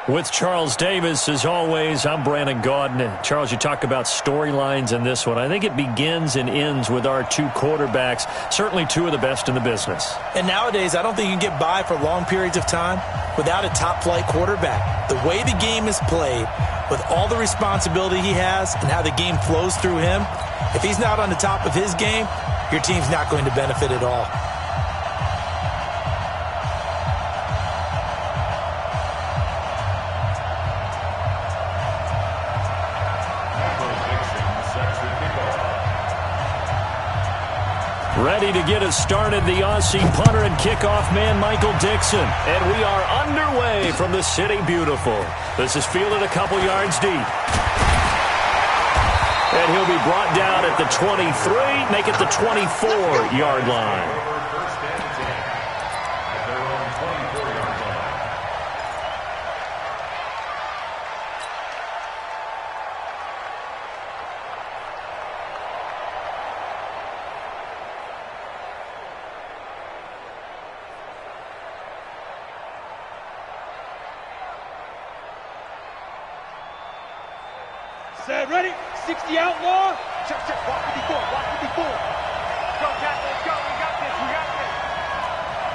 With Charles Davis, as always, I'm Brandon Gaudin. Charles, you talk about storylines in this one. I think it begins and ends with our two quarterbacks, certainly two of the best in the business. And nowadays, I don't think you can get by for long periods of time without a top-flight quarterback. The way the game is played, with all the responsibility he has and how the game flows through him, if he's not on the top of his game, your team's not going to benefit at all. Ready to get us started, the Aussie punter and kickoff man, Michael Dixon. And we are underway from the City Beautiful. This is fielded a couple yards deep. And he'll be brought down at the 23, make it the 24-yard line. Set, ready, 60 outlaw. Check, check, walk 54, walk 54. Go, Cat, let's go, we got this, we got this.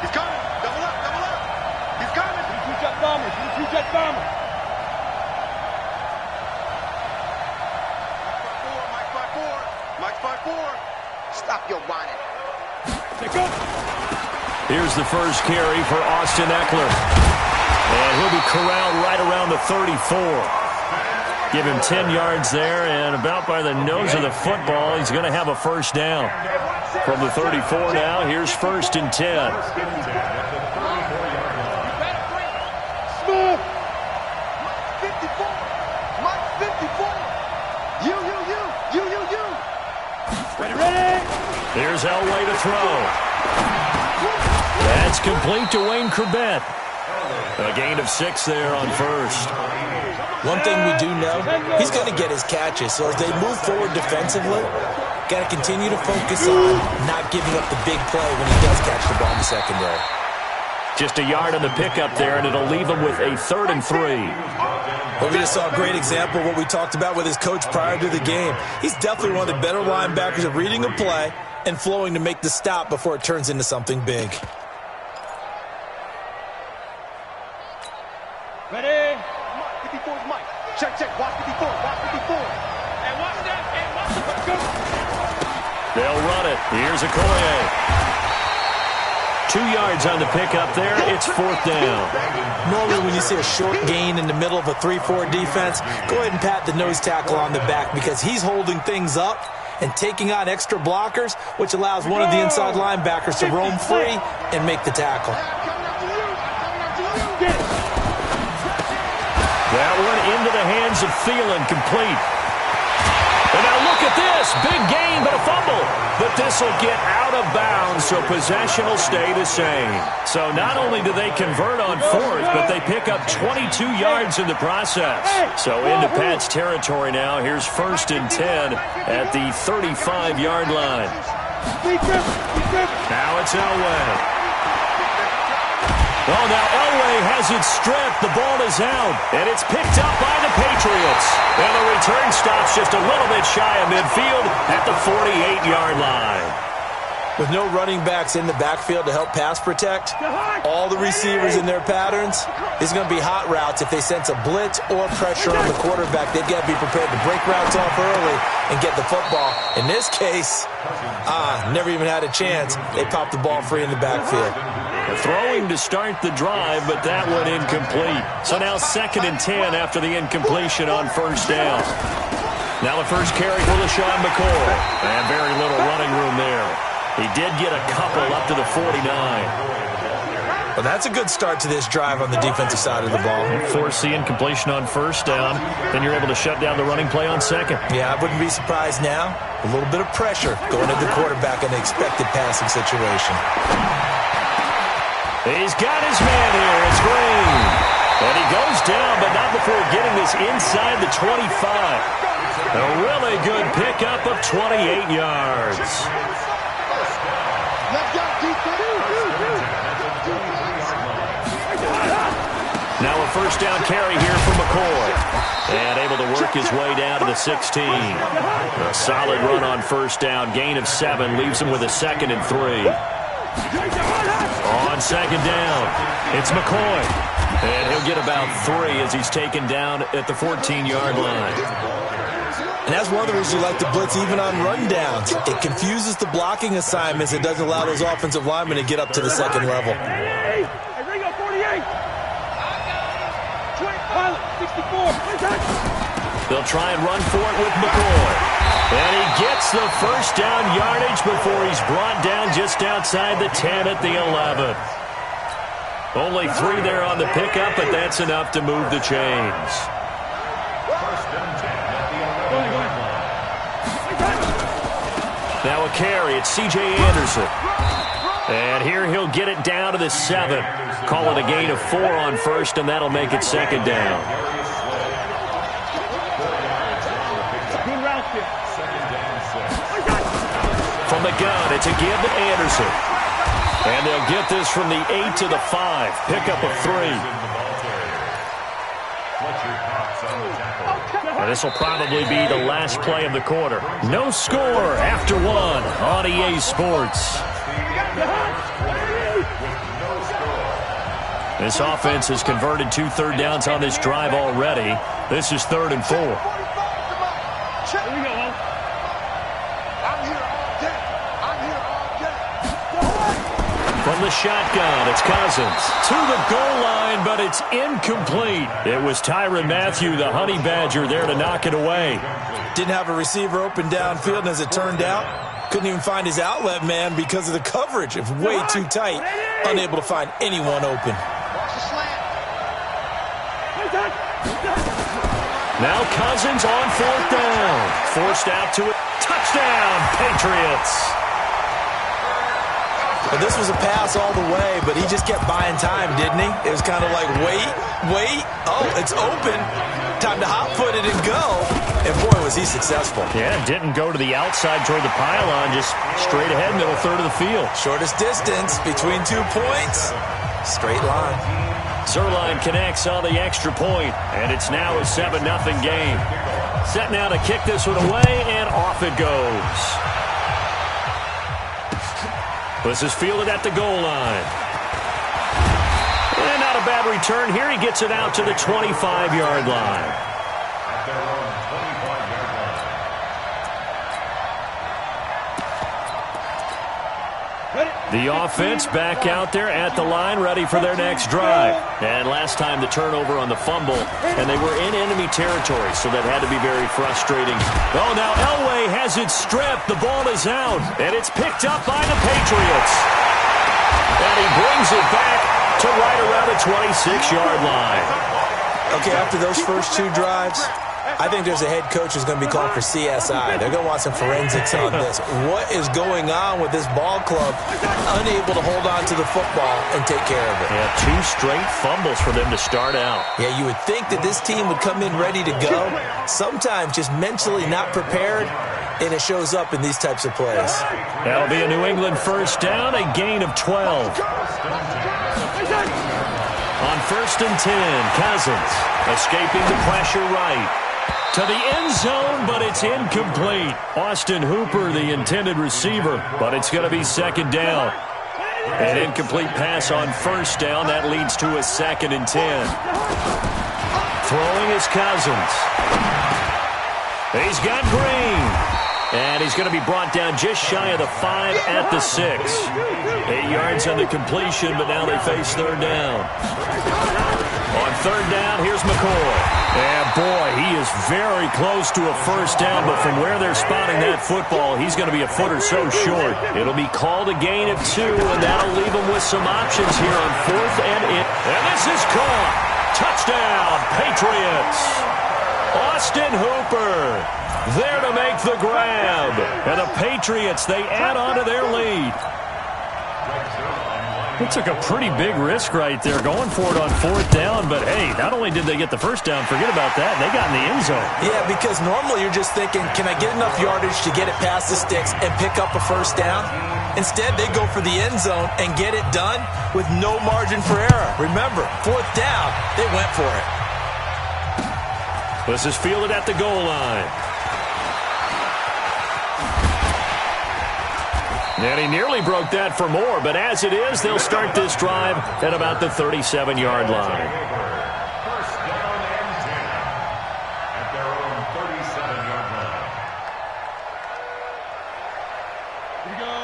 He's coming, double up, double up. He's coming. Two jet bombers, two jet bombers. Mike 5-4, Mike 5-4. Stop your whining. Take up. Here's the first carry for Austin Eckler. And he'll be corralled right around the 34. Give him 10 yards there, and about by the nose of the football, he's going to have a first down. From the 34 now, here's 1st and 10. Smooth. Mike 54. Mike 54. You. Ready, ready. Here's Elway to throw. That's complete to Wayne Corbett. A gain of 6 there on first. One thing we do know, he's going to get his catches. So as they move forward defensively, got to continue to focus on not giving up the big play when he does catch the ball in the secondary. Just a yard on the pickup there, and it'll leave him with a 3rd and 3. Well, we just saw a great example of what we talked about with his coach prior to the game. He's definitely one of the better linebackers at reading a play and flowing to make the stop before it turns into something big. Ready? Mike 54's Mike. Check, check. Watch 54. Watch 54. And watch that. And watch the go. They'll run it. Here's Okoye. 2 yards on the pickup there. It's 4th down. Normally when you see a short gain in the middle of a 3-4 defense, go ahead and pat the nose tackle on the back because he's holding things up and taking on extra blockers, which allows one of the inside linebackers to roam free and make the tackle. That one into the hands of Thielen, complete. And now look at this. Big gain, but a fumble. But this will get out of bounds, so possession will stay the same. So not only do they convert on 4th, but they pick up 22 yards in the process. So into Pat's territory now. Here's 1st and 10 at the 35-yard line. Now it's Elway. Well, now Elway has it stripped. The ball is out, and it's picked up by the Patriots. And the return stops just a little bit shy of midfield at the 48-yard line. With no running backs in the backfield to help pass protect, all the receivers in their patterns, it's going to be hot routes if they sense a blitz or pressure on the quarterback. They've got to be prepared to break routes off early and get the football. In this case, never even had a chance. They popped the ball free in the backfield. Throwing to start the drive, but that one incomplete. So now 2nd and 10 after the incompletion on 1st down. Now the first carry for LaShawn McCoy. And very little running room there. He did get a couple up to the 49. Well, that's a good start to this drive on the defensive side of the ball. Force the incompletion on 1st down. Then you're able to shut down the running play on 2nd. Yeah, I wouldn't be surprised now. A little bit of pressure going at the quarterback in an expected passing situation. He's got his man here. It's Green. And he goes down, but not before getting this inside the 25. A really good pickup of 28 yards. Now a first down carry here for McCoy. And able to work his way down to the 16. A solid run on first down. Gain of 7 leaves him with a 2nd and 3. On second down, it's McCoy. And he'll get about 3 as he's taken down at the 14-yard line. And that's one of the reasons you like to blitz even on rundowns. It confuses the blocking assignments. It doesn't allow those offensive linemen to get up to the second level. They'll try and run for it with McCoy. And he gets the first down yardage before he's brought down just outside the 10 at the 11. Only 3 there on the pickup, but that's enough to move the chains. Now a carry, it's C.J. Anderson. And here he'll get it down to the 7. Call it a gain of 4 on first, and that'll make it second down. From the gun, it's a give to Anderson. And they'll get this from the 8 to the 5. Pickup of 3. And this will probably be the last play of the quarter. No score after 1 on EA Sports. This offense has converted 2 third downs on this drive already. This is 3rd and 4. From the shotgun, it's Cousins to the goal line, but it's incomplete. It was Tyrann Mathieu, the Honey Badger, there to knock it away. Didn't have a receiver open downfield, and as it turned out, couldn't even find his outlet man because of the coverage. It was way too tight, unable to find anyone open. Now Cousins on 4th down. Forced out to it. Touchdown, Patriots. Well, this was a pass all the way, but he just kept buying time, didn't he? It was kind of like, wait. Oh, it's open. Time to hot-foot it and go. And, boy, was he successful. Yeah, didn't go to the outside toward the pylon, just straight ahead, middle third of the field. Shortest distance between 2 points. Straight line. Zerline connects on the extra point, and it's now a 7-0 game. Set now to kick this one away, and off it goes. This is fielded at the goal line. And not a bad return here. He gets it out to the 25-yard line. The offense back out there at the line, ready for their next drive. And last time the turnover on the fumble, and they were in enemy territory, so that had to be very frustrating. Oh, now Elway has it stripped. The ball is out, and it's picked up by the Patriots. And he brings it back to right around the 26-yard line. Okay, after those first 2 drives, I think there's a head coach who's going to be called for CSI. They're going to want some forensics on this. What is going on with this ball club, unable to hold on to the football and take care of it? Yeah, 2 straight fumbles for them to start out. Yeah, you would think that this team would come in ready to go. Sometimes just mentally not prepared, and it shows up in these types of plays. That'll be a New England first down, a gain of 12. On 1st and 10, Cousins escaping the pressure right. To the end zone, but it's incomplete. Austin Hooper, the intended receiver, but it's going to be 2nd down. An incomplete pass on 1st down. That leads to a 2nd and 10. Throwing is Cousins. He's got Green. And he's going to be brought down just shy of the 5 at the 6. 8 yards on the completion, but now they face 3rd down. On 3rd down, here's McCoy. And, boy, he is very close to a first down, but from where they're spotting that football, he's going to be a foot or so short. It'll be called a gain of 2, and that'll leave him with some options here on 4th and in. And this is caught. Touchdown, Patriots. Austin Hooper there to make the grab. And the Patriots, they add on to their lead. It took a pretty big risk right there going for it on 4th down, but hey, not only did they get the first down, forget about that, they got in the end zone. Yeah, because normally you're just thinking, can I get enough yardage to get it past the sticks and pick up a first down? Instead, they go for the end zone and get it done with no margin for error. Remember, 4th down, they went for it. This is fielded at the goal line. And he nearly broke that for more, but as it is, they'll start this drive at about the 37-yard line. First down and 10 at their own 37-yard line.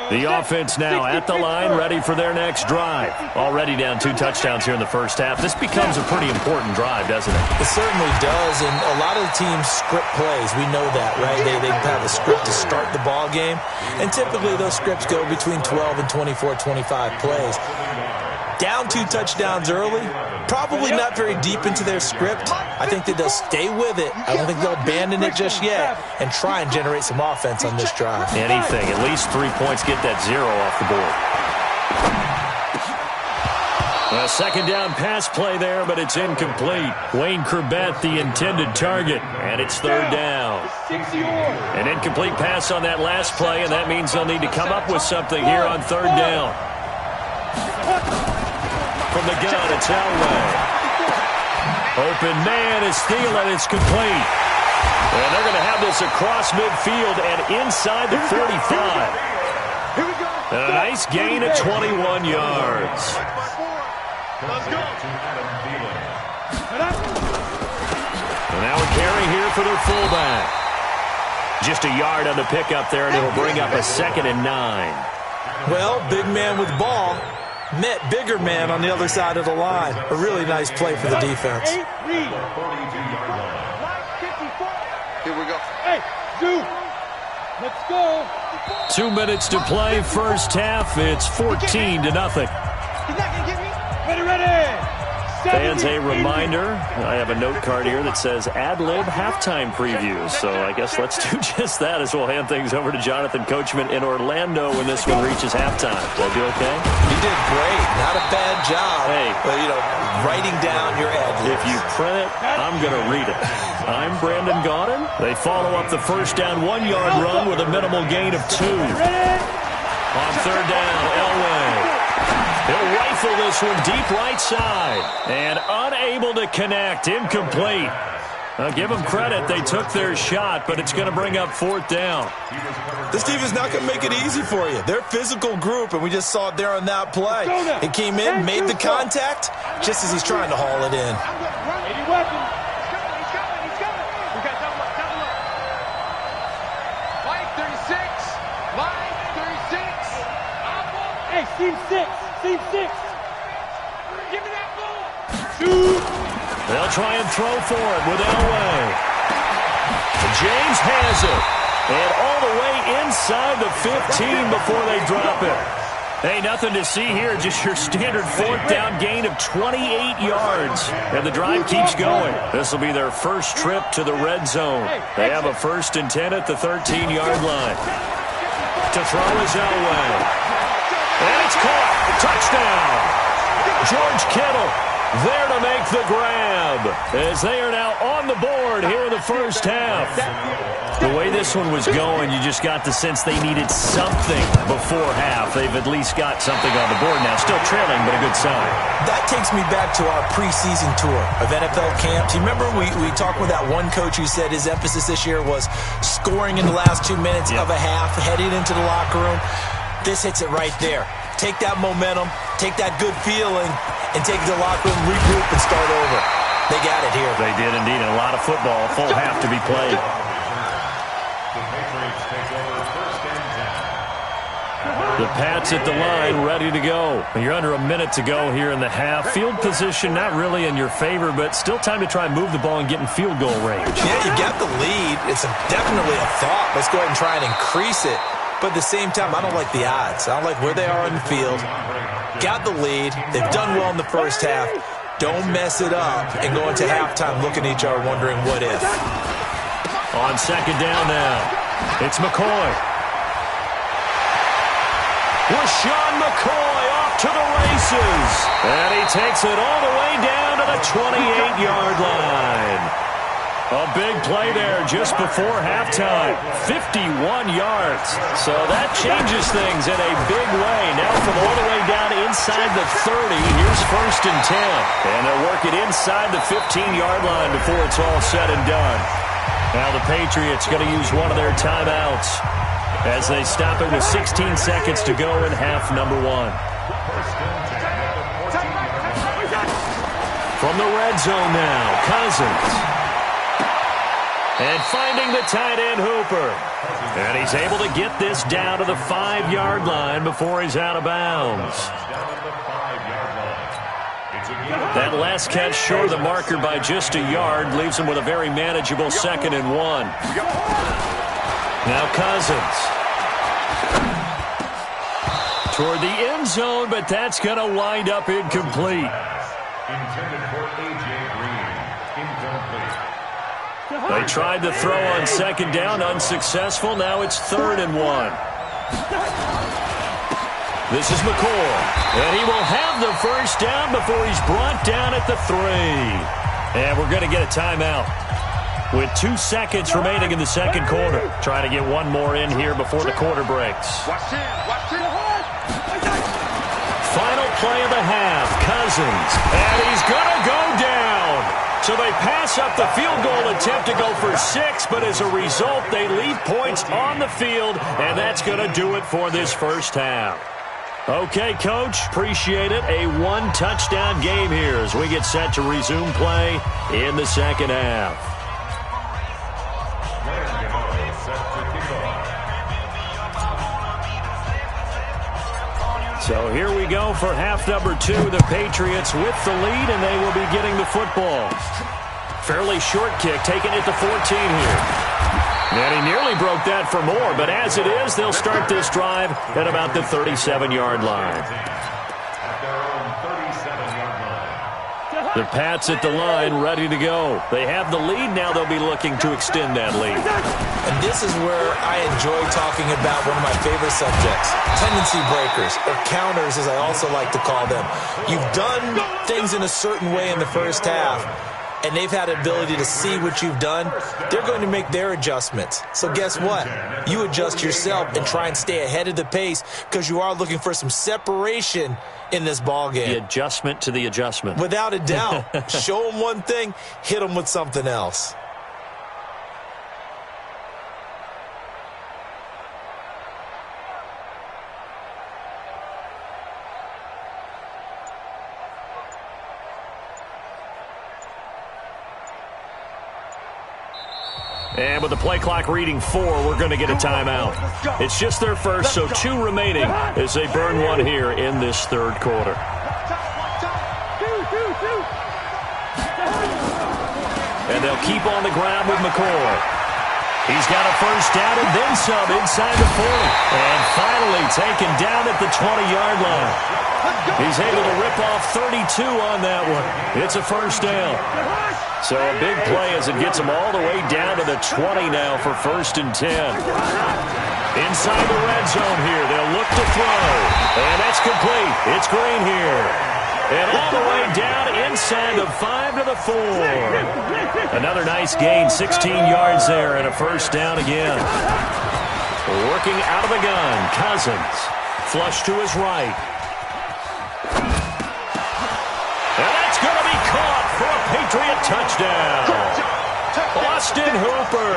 The offense now at the line, ready for their next drive. Already down 2 touchdowns here in the first half. This becomes a pretty important drive, doesn't it? It certainly does, and a lot of the teams script plays. We know that, right? They have a script to start the ball game, and typically those scripts go between 12 and 24, 25 plays. Down 2 touchdowns early, probably not very deep into their script. I think that they'll stay with it. I don't think they'll abandon it just yet and try and generate some offense on this drive. Anything, at least 3 points, get that 0 off the board. A second down pass play there, but it's incomplete. Wayne Corbett, the intended target, and it's 3rd down. An incomplete pass on that last play, and that means they'll need to come up with something here on 3rd down. From the gun, it's Elway. Open man is Thielen. It's complete. And they're going to have this across midfield and inside the 45. And a nice gain of 21 yards. Let's go. And now a carry here for their fullback. Just a yard on the pickup there, and it'll bring up a 2nd and 9. Well, big man with ball met bigger man on the other side of the line. A really nice play for the defense. Here we go. Hey, dude. Let's go. 2 minutes to play, first half. It's 14-0. He's not going to get me. Ready. Fans, a reminder, I have a note card here that says ad-lib halftime previews. So I guess let's do just that as we'll hand things over to Jonathan Coachman in Orlando when this one reaches halftime. Did I do okay? You did great. Not a bad job. Hey. But, writing down your ad-libs. If you print it, I'm going to read it. I'm Brandon Gaudin. They follow up the first down 1-yard run with a minimal gain of 2. On 3rd down, Elway. He'll rifle this one deep right side. And unable to connect. Incomplete. I'll give them credit. They took their shot, but it's going to bring up 4th down. This team is not going to make it easy for you. They're a physical group, and we just saw it there on that play. It came in, made the contact, just as he's trying to haul it in. We got double up. Line 36. Hey, team 6. Give me that ball. Shoot. They'll try and throw for it with Elway. James has it. And all the way inside the 15 before they drop it. Hey, nothing to see here. Just your standard 4th down gain of 28 yards. And the drive keeps going. This will be their first trip to the red zone. They have a 1st and 10 at the 13-yard line. To throw is Elway. And it's caught. Touchdown. George Kittle there to make the grab as they are now on the board here in the first half. The way this one was going, you just got the sense they needed something before half. They've at least got something on the board now. Still trailing, but a good sign. That takes me back to our preseason tour of NFL camps. You remember we talked with that one coach who said his emphasis this year was scoring in the last 2 minutes of a half, heading into the locker room. This hits it right there. Take that momentum, take that good feeling, and take it to the locker room, regroup, and start over. They got it here. They did indeed. A lot of football, full half to be played. The Pats at the line, ready to go. You're under a minute to go here in the half. Field position not really in your favor, but still time to try and move the ball and get in field goal range. Yeah, you got the lead. It's definitely a thought. Let's go ahead and try and increase it. But at the same time, I don't like the odds. I don't like where they are on the field. Got the lead. They've done well in the first half. Don't mess it up and go into halftime looking at each other wondering what if. On 2nd down now, it's McCoy. Rashawn McCoy off to the races. And he takes it all the way down to the 28-yard line. A big play there just before halftime. 51 yards. So that changes things in a big way. Now from all the way down inside the 30, here's 1st and 10. And they'll work it inside the 15-yard line before it's all said and done. Now the Patriots going to use one of their timeouts as they stop it with 16 seconds to go in half number 1. From the red zone now, Cousins. And finding the tight end, Hooper. And he's able to get this down to the 5-yard line before he's out of bounds. That last catch short of the marker by just a yard leaves him with a very manageable 2nd and 1. Now Cousins. Toward the end zone, but that's going to wind up incomplete. Intended for A.J. Green. Incomplete. They tried to throw on 2nd down, unsuccessful. Now it's 3rd and 1. This is McCoy, and he will have the 1st down before he's brought down at the 3. And we're going to get a timeout with 2 seconds remaining in the 2nd quarter. Trying to get one more in here before the quarter breaks. Final play of the half, Cousins, and he's going to go down. So they pass up the field goal attempt to go for 6, but as a result, they leave points on the field, and that's going to do it for this first half. Okay, Coach, appreciate it. A 1-touchdown game here as we get set to resume play in the 2nd half. So here we go for half number 2. The Patriots with the lead, and they will be getting the football. Fairly short kick, taking it to 14 here. And he nearly broke that for more, but as it is, they'll start this drive at about the 37-yard line. The Pats at the line, ready to go. They have the lead. Now they'll be looking to extend that lead. And this is where I enjoy talking about one of my favorite subjects, tendency breakers, or counters as I also like to call them. You've done things in a certain way in the first half, and they've had the ability to see what you've done. They're going to make their adjustments. So guess what? You adjust yourself and try and stay ahead of the pace because you are looking for some separation in this ball game. The adjustment to the adjustment. Without a doubt. Show them one thing, hit them with something else. And with the play clock reading 4, we're going to get a timeout. It's just their first, so 2 remaining as they burn one here in this 3rd quarter. And they'll keep on the ground with McCoy. He's got a 1st down and then some inside the 40. And finally taken down at the 20-yard line. He's able to rip off 32 on that one. It's a 1st down. So a big play as it gets them all the way down to the 20 now for 1st and 10. Inside the red zone here, they'll look to throw. And that's complete. It's Green here. And all the way down inside the 5 to the 4. Another nice gain, 16 yards there and a 1st down again. Working out of the gun, Cousins. Flush to his right. And that's going to be caught for a Patriot touchdown. Austin Hooper,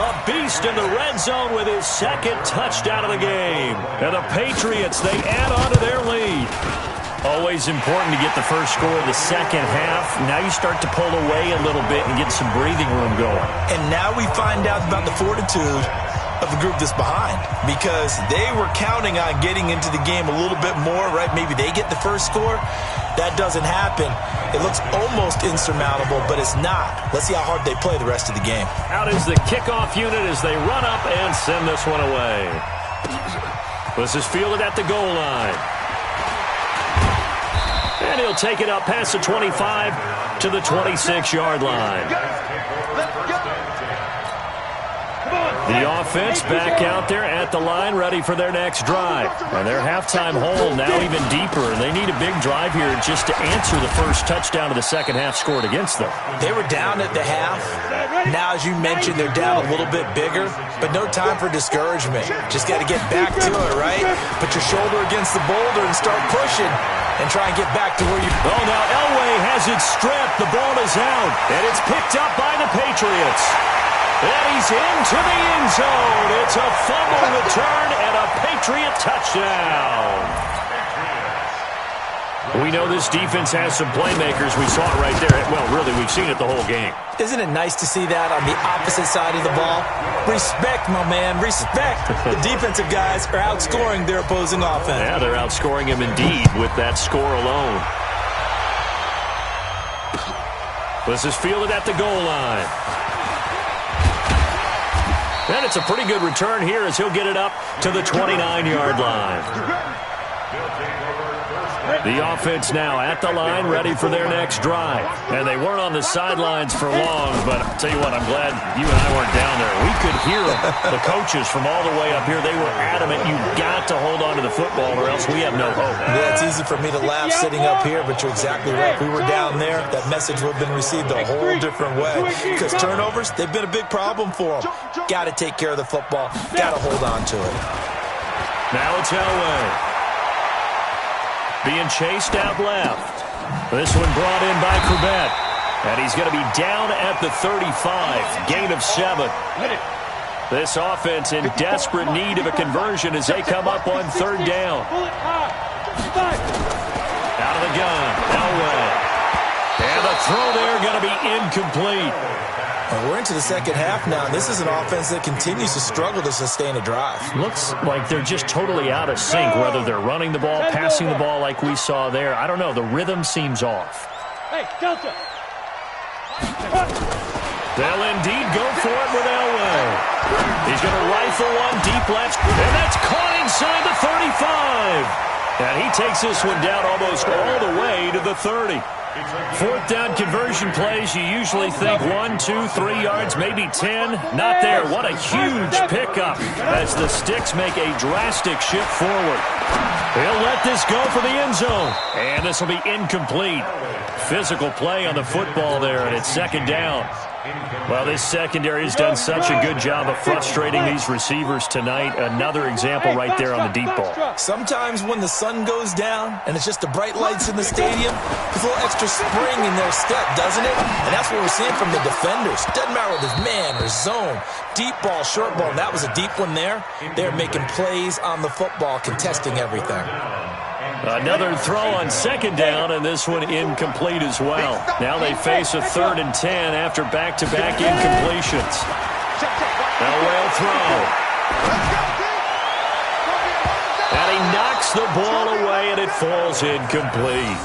a beast in the red zone with his 2nd touchdown of the game. And the Patriots, they add on to their lead. Always important to get the first score of the 2nd half. Now you start to pull away a little bit and get some breathing room going. And now we find out about the fortitude of the group that's behind, because they were counting on getting into the game a little bit more, right? Maybe they get the first score. That doesn't happen. It looks almost insurmountable, but it's not. Let's see how hard they play the rest of the game. Out is the kickoff unit as they run up and send this one away. This is fielded at the goal line. And he'll take it up past the 25 to the 26-yard line. The offense back out there at the line, ready for their next drive. And their halftime hole now even deeper, and they need a big drive here just to answer the first touchdown of the second half scored against them. They were down at the half. Now, as you mentioned, they're down a little bit bigger, but no time for discouragement. Just got to get back to it, right? Put your shoulder against the boulder and start pushing and try and get back to where you... Oh, now Elway has it stripped. The ball is out, and it's picked up by the Patriots. And he's into the end zone. It's a fumble return and a Patriot touchdown. We know this defense has some playmakers. We saw it right there. Well, really, we've seen it the whole game. Isn't it nice to see that on the opposite side of the ball? Respect, my man, respect. The defensive guys are outscoring their opposing offense. Yeah, they're outscoring him indeed with that score alone. This is fielded at the goal line. And it's a pretty good return here as he'll get it up to the 29-yard line. The offense now at the line, ready for their next drive. And they weren't on the sidelines for long, but I'll tell you what, I'm glad you and I weren't down there. We could hear them. The coaches from all the way up here, they were adamant. You've got to hold on to the football or else we have no hope. Yeah, it's easy for me to laugh sitting up here, but you're exactly right. If we were down there, that message would have been received a whole different way. Because turnovers, they've been a big problem for them. Got to take care of the football. Got to hold on to it. Now it's Elway. Being chased out left. This one brought in by Corbett. And he's going to be down at the 35. Gain of 7. This offense in desperate need of a conversion as they come up on third down. Out of the gun. Elway. And the throw there going to be incomplete. And we're into the second half now, and this is an offense that continues to struggle to sustain a drive. Looks like they're just totally out of sync, whether they're running the ball, passing the ball like we saw there. I don't know. The rhythm seems off. Hey, Delta. They'll indeed go for it with Elway. He's going to rifle one deep left, and that's caught inside the 35. And he takes this one down almost all the way to the 30. Fourth down conversion plays, you usually think 1, 2, 3 yards, maybe 10. Not there. What a huge pickup as the Sticks make a drastic shift forward. He'll let this go for the end zone. And this will be incomplete. Physical play on the football there, and it's second down. Well, this secondary has done such a good job of frustrating these receivers tonight. Another example right there on the deep ball. Sometimes when the sun goes down and it's just the bright lights in the stadium, there's a little extra spring in their step, doesn't it? And that's what we're seeing from the defenders. Doesn't matter whether it's man or zone, deep ball, short ball. And that was a deep one there. They're making plays on the football, contesting everything. Another throw on second down, and this one incomplete as well. Now they face a 3rd and 10 after back-to-back incompletions. Elway will throw. And he knocks the ball away, and it falls incomplete.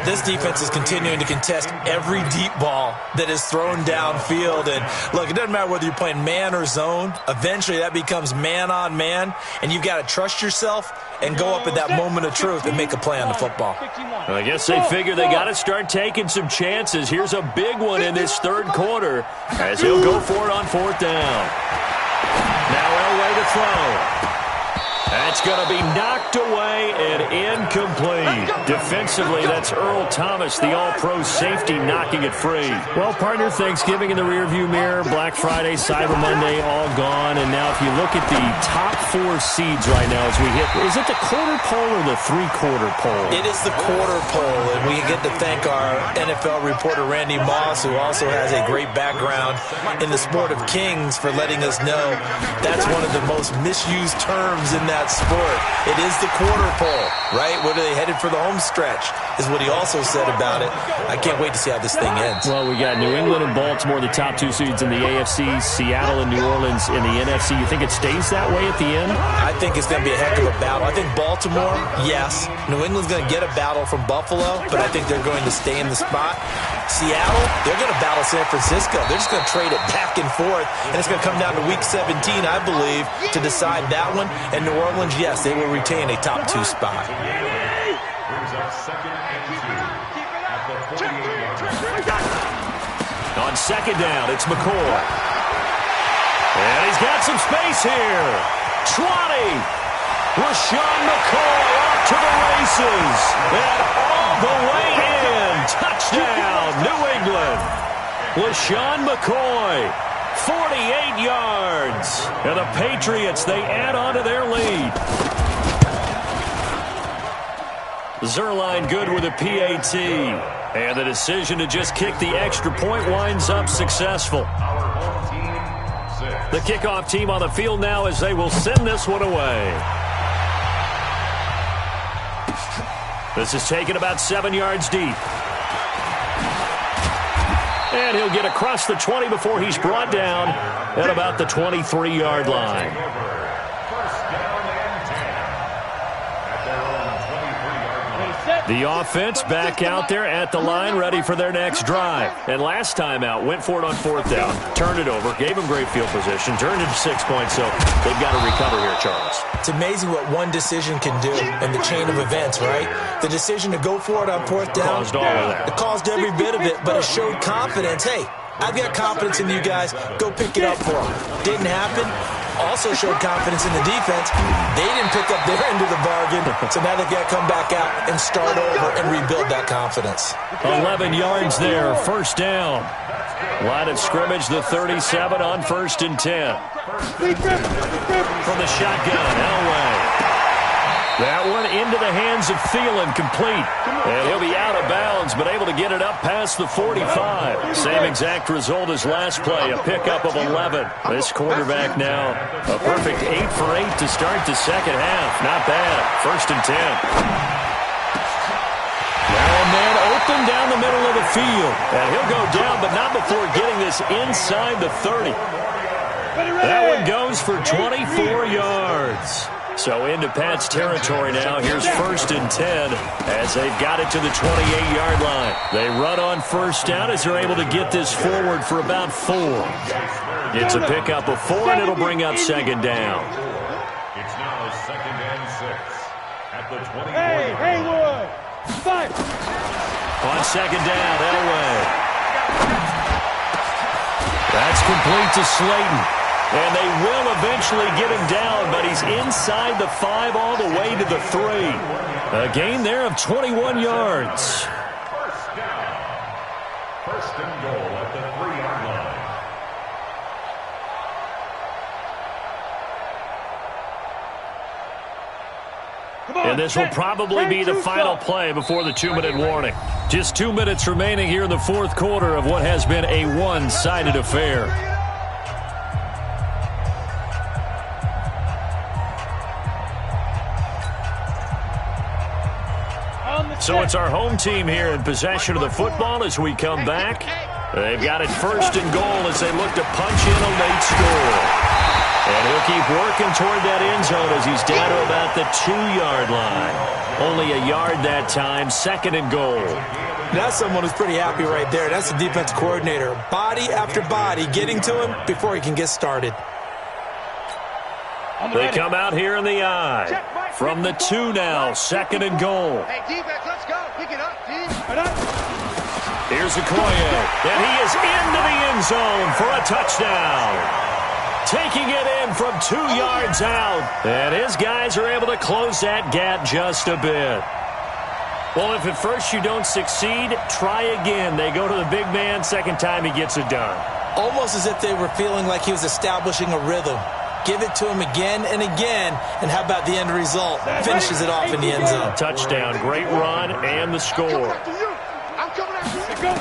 This defense is continuing to contest every deep ball that is thrown downfield. And look, it doesn't matter whether you're playing man or zone. Eventually, that becomes man-on-man, and you've got to trust yourself and go up at that moment of truth and make a play on the football. Well, I guess they figure they got to start taking some chances. Here's a big one in this third quarter as he'll go for it on fourth down. Now Elway to throw. That's going to be knocked away and incomplete. Defensively, that's Earl Thomas, the all-pro safety, knocking it free. Well, partner, Thanksgiving in the rearview mirror, Black Friday, Cyber Monday, all gone. And now if you look at the top 4 seeds right now as we hit, is it the quarter pole or the 3/4 pole? It is the quarter pole, and we get to thank our NFL reporter, Randy Moss, who also has a great background in the sport of kings, for letting us know that's one of the most misused terms in that sport. It is the quarter pole, right? What are they headed for the home stretch, is what he also said about it. I can't wait to see how this thing ends. Well, we got New England and Baltimore, the top 2 seeds in the AFC, Seattle and New Orleans in the NFC. You think it stays that way at the end? I think it's going to be a heck of a battle. I think Baltimore, yes. New England's going to get a battle from Buffalo, but I think they're going to stay in the spot. Seattle, they're going to battle San Francisco. They're just going to trade it back and forth, and it's going to come down to Week 17, I believe, to decide that one. And New Orleans, yes, they will retain a top 2 spot. On second down, it's McCoy. And he's got some space here. 20. LaShawn McCoy off to the races. And all the way in. Touchdown, New England. LaShawn McCoy, 48 yards. And the Patriots, they add on to their lead. Zerline good with a PAT. And the decision to just kick the extra point winds up successful. The kickoff team on the field now as they will send this one away. This is taken about 7 yards deep. And he'll get across the 20 before he's brought down at about the 23-yard line. The offense back out there at the line, ready for their next drive. And last time out, went for it on 4th down, turned it over, gave them great field position, turned it to 6 points, so they've got to recover here, Charles. It's amazing what one decision can do in the chain of events, right? The decision to go for it on 4th down. Caused all of that. It caused every bit of it, but it showed confidence. Hey, I've got confidence in you guys. Go pick it up for them. Didn't happen. Also showed confidence in the defense. They didn't pick up their end of the bargain, so now they've got to come back out and start over and rebuild that confidence. 11 yards there, 1st down. Line of scrimmage, the 37 on 1st and 10. From the shotgun, Elway. That one into the hands of Thielen, complete. And he'll be out of bounds, but able to get it up past the 45. Same exact result as last play, a pickup of 11. This quarterback now, a perfect 8 for 8 to start the second half. Not bad. 1st and 10. Now a man open down the middle of the field. And he'll go down, but not before getting this inside the 30. That one goes for 24 yards. So into Pat's territory now. Here's 1st and 10 as they've got it to the 28-yard line. They run on 1st down as they're able to get this forward for about 4. It's a pickup of 4, and it'll bring up 2nd down. It's now 2nd and 6 at the 24. Hey, Haywood! Fight! On 2nd down, Elway. That's complete to Slayton. And they will eventually get him down, but he's inside the 5 all the way to the 3. A gain there of 21 yards. 1st down. 1st and goal at the 3-yard line. And this will probably be the final play before the 2-minute warning. Just 2 minutes remaining here in the 4th quarter of what has been a one-sided affair. So it's our home team here in possession of the football as we come back. They've got it 1st and goal as they look to punch in a late score. And he'll keep working toward that end zone as he's down to about the 2-yard line. Only a yard that time, 2nd and goal. That's someone who's pretty happy right there. That's the defense coordinator. Body after body getting to him before he can get started. They come out here in the eye. From the 2 now, 2nd and goal. Hey, defense, let's go. Pick it up, team. Here's Okoye, and he is into the end zone for a touchdown. Taking it in from 2 yards out. And his guys are able to close that gap just a bit. Well, if at first you don't succeed, try again. They go to the big man, 2nd time he gets it done. Almost as if they were feeling like he was establishing a rhythm. Give it to him again and again, and how about the end result? Finishes it off in the end zone. Touchdown, great run, and the score. I'm coming after you.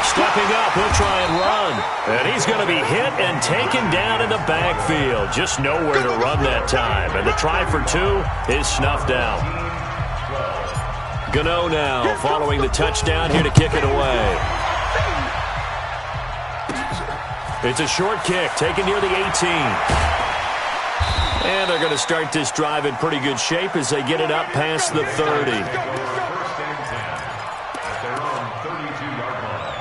Stepping up, he'll try and run. And he's going to be hit and taken down in the backfield. Just nowhere to run that time. And the try for 2 is snuffed out. Gano now following the touchdown here to kick it away. It's a short kick, taken near the 18. And they're going to start this drive in pretty good shape as they get it up past the 30. 1st and 10 at their own 32-yard line.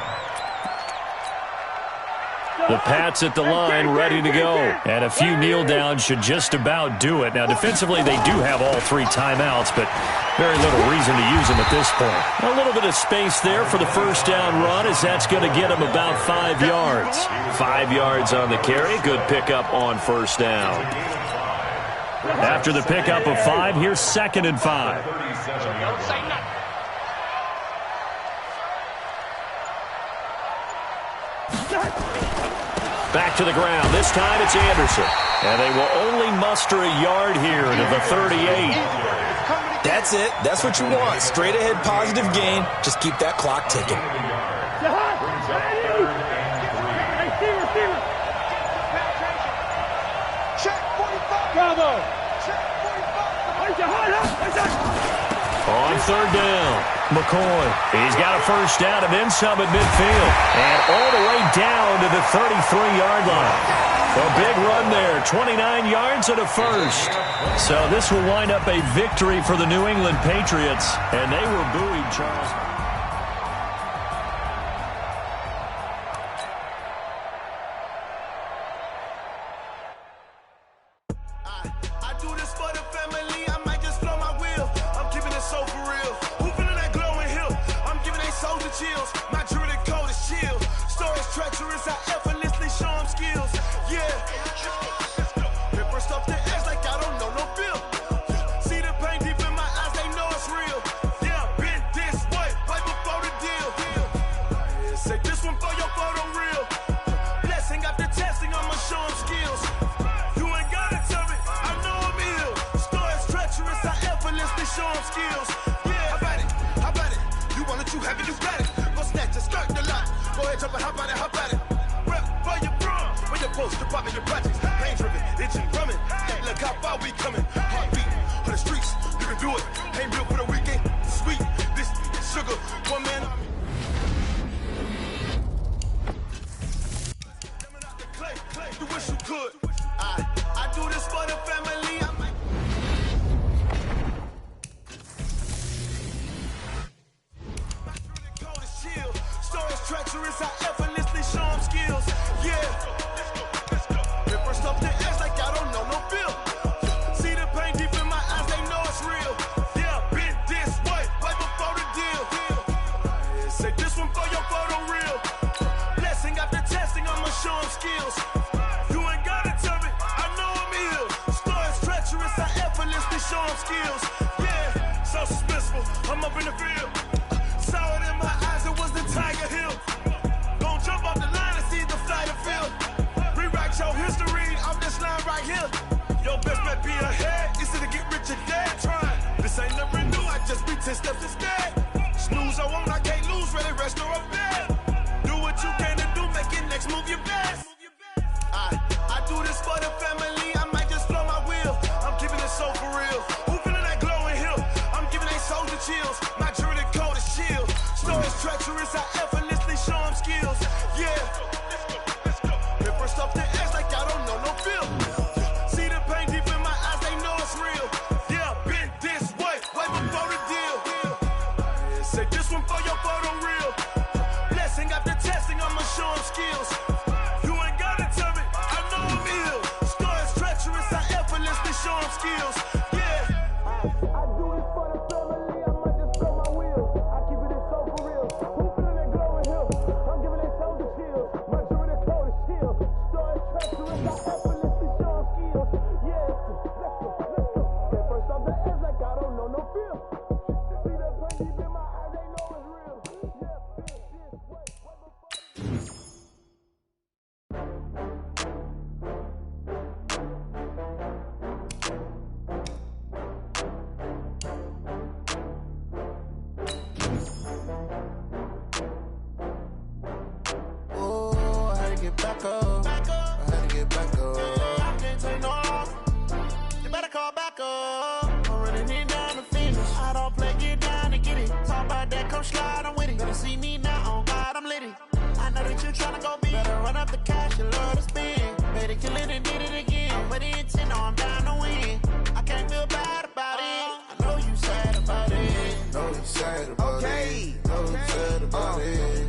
The Pats at the line, ready to go. And a few kneel downs should just about do it. Now, defensively, they do have all 3 timeouts, but very little reason to use them at this point. A little bit of space there for the first down run, as that's going to get them about 5 yards. 5 yards on the carry. Good pickup on first down. After the pickup of 5, here's 2nd and 5. Back to the ground. This time it's Anderson. And they will only muster a yard here to the 38. That's it. That's what you want. Straight ahead positive gain. Just keep that clock ticking. On 3rd down, McCoy. He's got a first down and then some at midfield. And all the way down to the 33-yard line. A big run there, 29 yards and a first. So this will wind up a victory for the New England Patriots. And they were buoyed, Charles.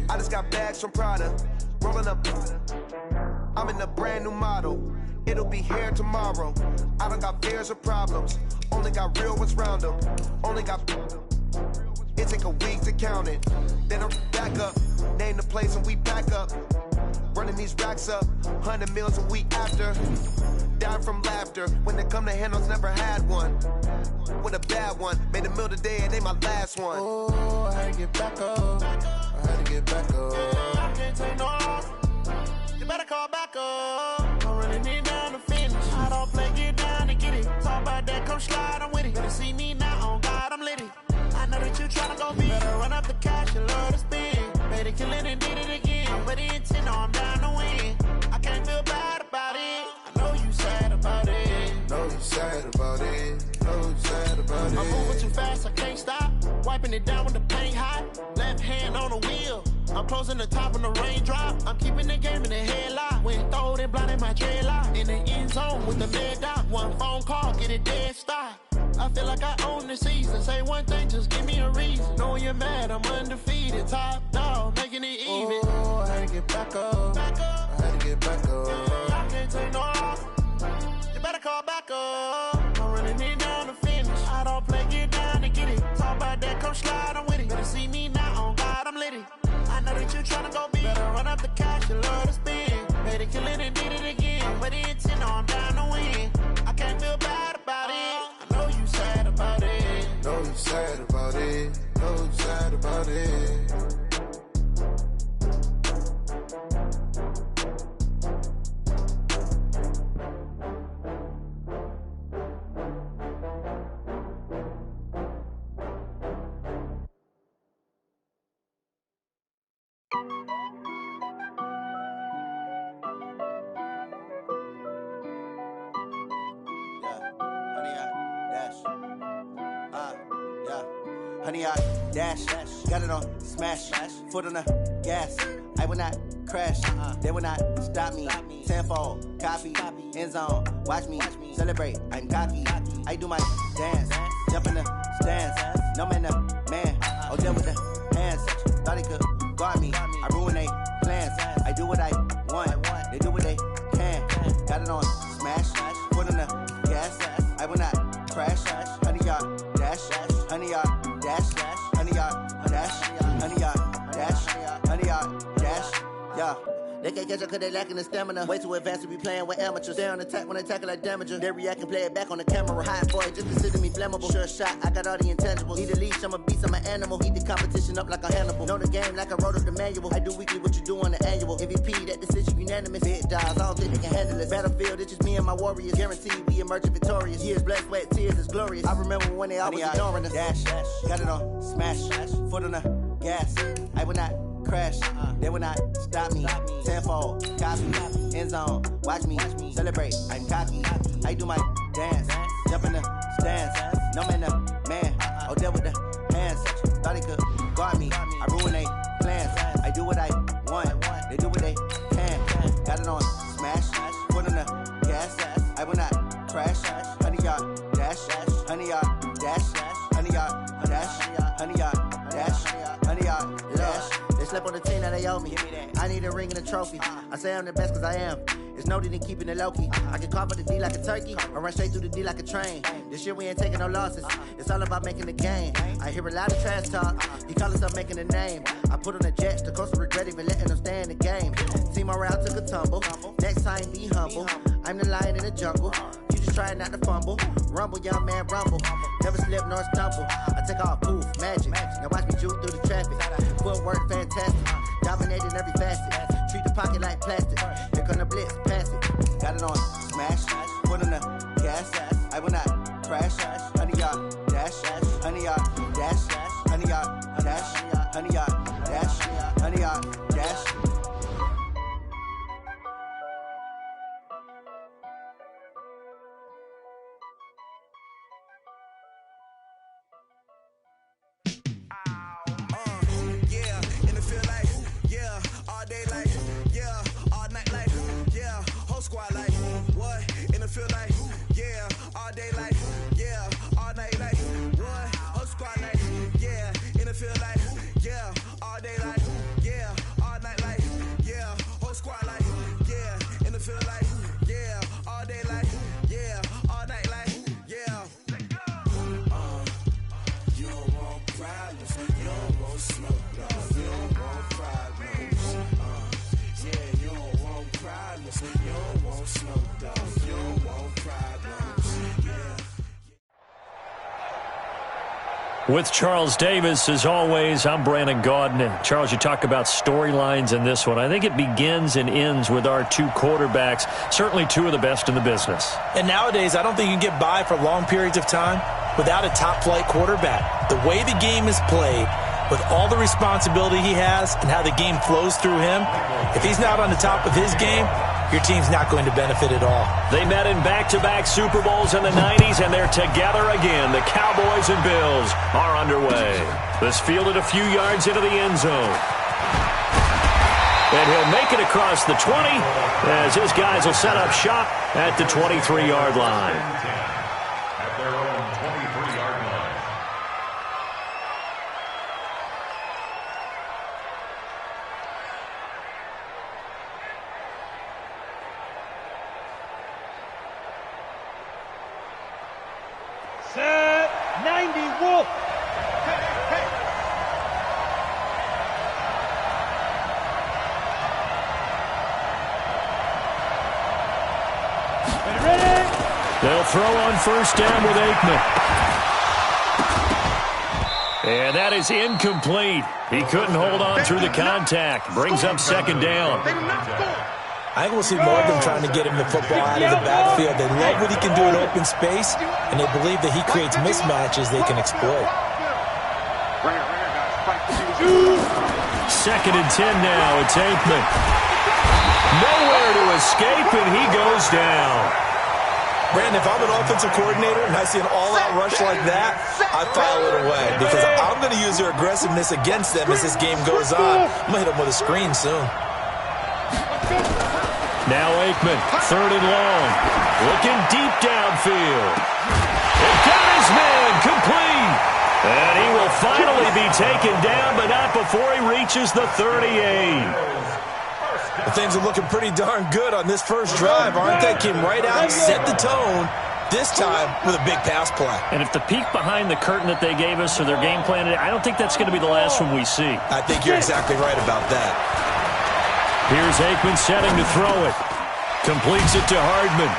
I just got bags from Prada, rolling up. I'm in a brand new model. It'll be here tomorrow. I don't got fears or problems. Only got real ones round them. Only got... It take a week to count it. Then I'm back up. Name the place and we pack up. Running these racks up. 100 meals a week after. Down from laughter. When they come to handles, never had one. With a bad one. Made a meal today and they my last one. Oh, I had to get back up. I had to get back up. I can't take no loss. You better call back up. I'm running it down to finish. I don't play, get down and get it. Talk about that, come slide, I'm with it. Better see me now, on God, I'm litty. I know that you tryna go big. Better run up the cash, you love to spend. Better kill it and did it again. But the intent, no, I'm down to win. I can't feel bad about it. I know you sad about it. Know you sad about it. Know you sad about it. I'm moving too fast, I can't stop. Wiping it down with the paint hot. Left hand on the wheel. I'm closing the top when the raindrop. I'm keeping the game in the headlock. When throwed and blinded my dreadlock. In the end zone with the med dot. One phone call, get it dead stop. I feel like I own the season. Say one thing, just give me a reason. Knowing you're mad, I'm undefeated. Top dog, making it even. Oh, I had to get back up. I had to get back up. I can't take no loss. You better call back up. I'm running it down to finish. I don't play, get down to get it. Talk about that, come slide, I'm with it. Better see me now, on God, I'm litty. I know that you tryna go big. Better run up the cash, you love to spend. Better kill it and did it again. But the intent, no, I'm down to win. I can't feel bad about it. I know you sad about it. Know you sad about it. Know you sad about it. Honey, I dash, got it on smash, foot on the gas. I will not crash, they will not stop me. Tenfold, copy, end zone, watch me celebrate. I'm cocky, I do my dance, jump in the stands. No man, the man, oh, deal with the hands. Thought he could guard me, I ruin they plans. I do what I want, they do what they can. Got it on smash, foot on the gas. I will not crash, honey, y'all dash, honey, y'all dash, honey, y'all dash, honey, y'all dash, honey, y'all dash, yeah. They can't catch up cause they lacking the stamina. Way too advanced to be playing with amateurs. Stay on attack when they tackle like damager. They react and play it back on the camera. Hot boy, just consider me flammable. Sure shot, I got all the intangibles. Need a leash, I'm a beast, I'm an animal. Heat the competition up like a Hannibal. Know the game like I wrote up the manual. I do weekly what you do on the annual. MVP, that decision unanimous. Big dogs, I don't think they can handle it. Battlefield, it's just me and my warriors. Guaranteed we emerging victorious. Years, blood, sweat, tears, it's glorious. I remember when they always ignoring us. Dash, got it on smash, foot on the gas. I will not crash, they will not stop me. Tenfold, copy, end zone, watch me celebrate. I'm cocky, I do my dance, jump in the stands. No man, the man, oh, deal with the hands. Thought he could guard me, I ruin they plans. I do what I want, they do what they can. Got it on smash, foot on the gas. I will not crash, honey, y'all dash, honey, y'all dash, honey, y'all dash, honey, y'all dash, honey, y'all dash. They slept on the team that they owe me. I need a ring and a trophy. I say I'm the best cause I am. It's no need in keeping it low-key. I can carve up the D like a turkey or run straight through the D like a train. This year we ain't taking no losses. It's all about making the game. I hear a lot of trash talk. He call himself making a name. I put on the Jets. The coach will regret even letting them stay in the game. Team morale took a tumble. Next time be humble. I'm the lion in the jungle. You just trying not to fumble. Rumble, young man, rumble. Never slip nor stumble. I take off, poof, magic. Now watch me juke through the traffic. Footwork fantastic. Dominating every facet. Treat the pocket like plastic. Here come the blitz, pass it. Got it on smash. Foot on the gas. I will not crash. Honey, y'all dash. Honey, y'all dash. Honey, y'all dash. Honey, y'all dash. Honey, y'all dash. Squad like, what? In the field like, yeah, all day like, yeah, all night like, what? Whole squad like, yeah, in the field like, yeah, all day like, yeah, all night like, yeah, whole squad like, yeah, in want smoke, though. You don't want problems. Yeah, you don't want problems. You don't want smoke, though. You don't want problems. Yeah. With Charles Davis, as always, I'm Brandon Gaudin. And Charles, you talk about storylines in this one. I think it begins and ends with our two quarterbacks, certainly two of the best in the business. And nowadays, I don't think you can get by for long periods of time without a top-flight quarterback. The way the game is played, with all the responsibility he has and how the game flows through him, if he's not on the top of his game, your team's not going to benefit at all. They met in back-to-back Super Bowls in the 90s, and they're together again. The Cowboys and Bills are underway. This fielded a few yards into the end zone. And he'll make it across the 20 as his guys will set up shop at the 23-yard line. At their own 23-yard line. Set 90 Wolf. Ready? They'll throw on first down with Aikman. And that is incomplete. He couldn't hold on through the contact. Brings up second down. I think we'll see more of them trying to get him the football out of the backfield. They love what he can do in open space, and they believe that he creates mismatches they can exploit. Second and 10 now. It's Aikman. Nowhere to escape, and he goes down. Brandon, if I'm an offensive coordinator and I see an all-out rush like that, I file it away because I'm going to use their aggressiveness against them as this game goes on. I'm going to hit them with a screen soon. Now Aikman, third and long. Looking deep downfield. It got his man complete. And he will finally be taken down, but not before he reaches the 38. Well, things are looking pretty darn good on this first drive, aren't they? Came right out, set the tone, this time with a big pass play. And if the peek behind the curtain that they gave us or their game plan, I don't think that's going to be the last one we see. I think you're exactly right about that. Here's Aikman setting to throw it. Completes it to Hardman.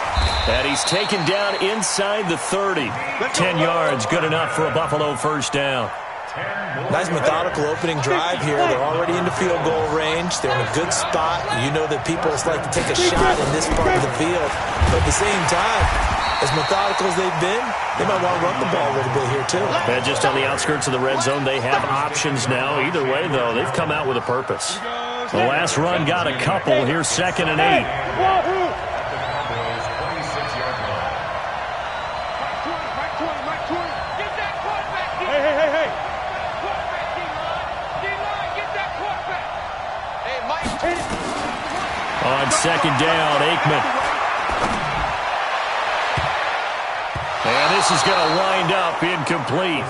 And he's taken down inside the 30. 10 yards, good enough for a Buffalo first down. Nice methodical opening drive here. They're already into field goal range. They're in a good spot. You know that people like to take a shot in this part of the field. But at the same time, as methodical as they've been, they might want to run the ball a little bit here too. And just on the outskirts of the red zone, they have options now. Either way, though, they've come out with a purpose. The last run got a couple. Here's second and 8. On second down, Aikman. And this is going to wind up incomplete.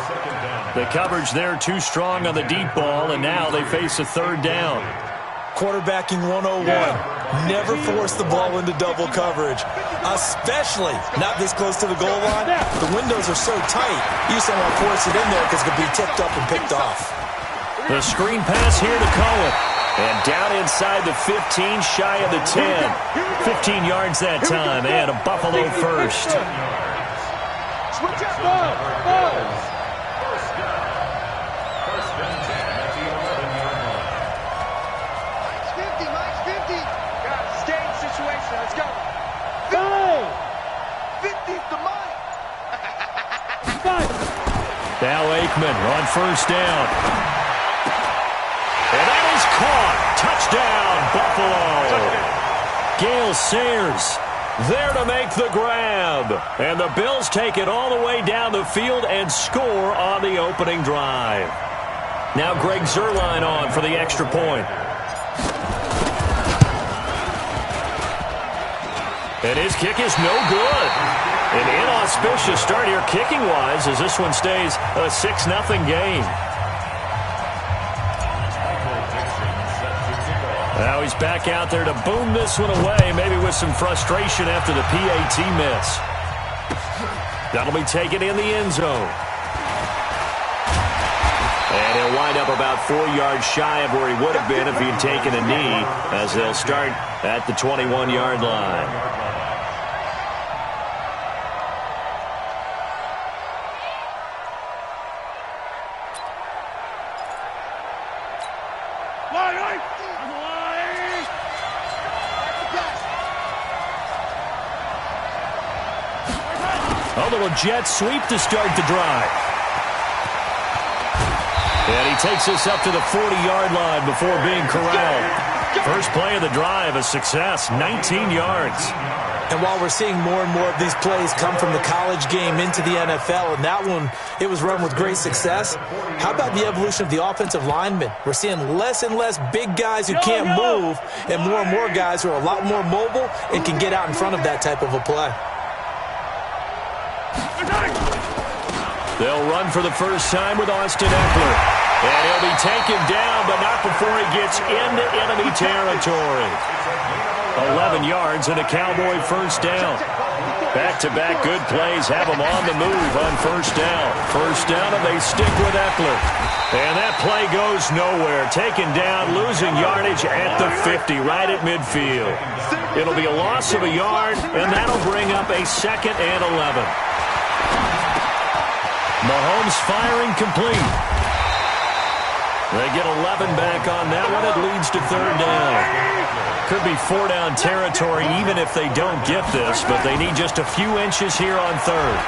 The coverage there too strong on the deep ball, and now they face a third down. Quarterbacking 101. Never force the ball into double coverage, especially not this close to the goal line. The windows are so tight, you just don't want to force it in there because it could be tipped up and picked off. The screen pass here to Cohen. And down inside the 15, shy of the 10. 15 yards that time, and a Buffalo first. Switch up, ball. First down. First and 10 at the 11-yard line. Mike's 50. Got a staying situation. Let's go. 50's the Mike. Now Aikman on first down. And that is caught. Touchdown, Buffalo. Gale Sayers there to make the grab. And the Bills take it all the way down the field and score on the opening drive. Now Greg Zuerlein on for the extra point. And his kick is no good. An inauspicious start here kicking-wise as this one stays a 6-0 game. Now he's back out there to boom this one away, maybe with some frustration after the PAT miss. That'll be taken in the end zone. And he'll wind up about 4 yards shy of where he would have been if he'd taken a knee, as they'll start at the 21-yard line. A little jet sweep to start the drive. And he takes us up to the 40-yard line before being corralled. First play of the drive, a success, 19 yards. And while we're seeing more and more of these plays come from the college game into the NFL, and that one, it was run with great success, how about the evolution of the offensive linemen? We're seeing less and less big guys who can't move and more guys who are a lot more mobile and can get out in front of that type of a play. They'll run for the first time with Austin Eckler. And he'll be taken down, but not before he gets into enemy territory. 11 yards and a Cowboy first down. Back-to-back good plays have them on the move on first down. First down, and they stick with Eckler. And that play goes nowhere. Taken down, losing yardage at the 50, right at midfield. It'll be a loss of a yard, and that'll bring up a 2nd and 11. Mahomes firing complete. They get 11 back on that one. It leads to 3rd down. Could be 4-down territory even if they don't get this, but they need just a few inches here on 3rd.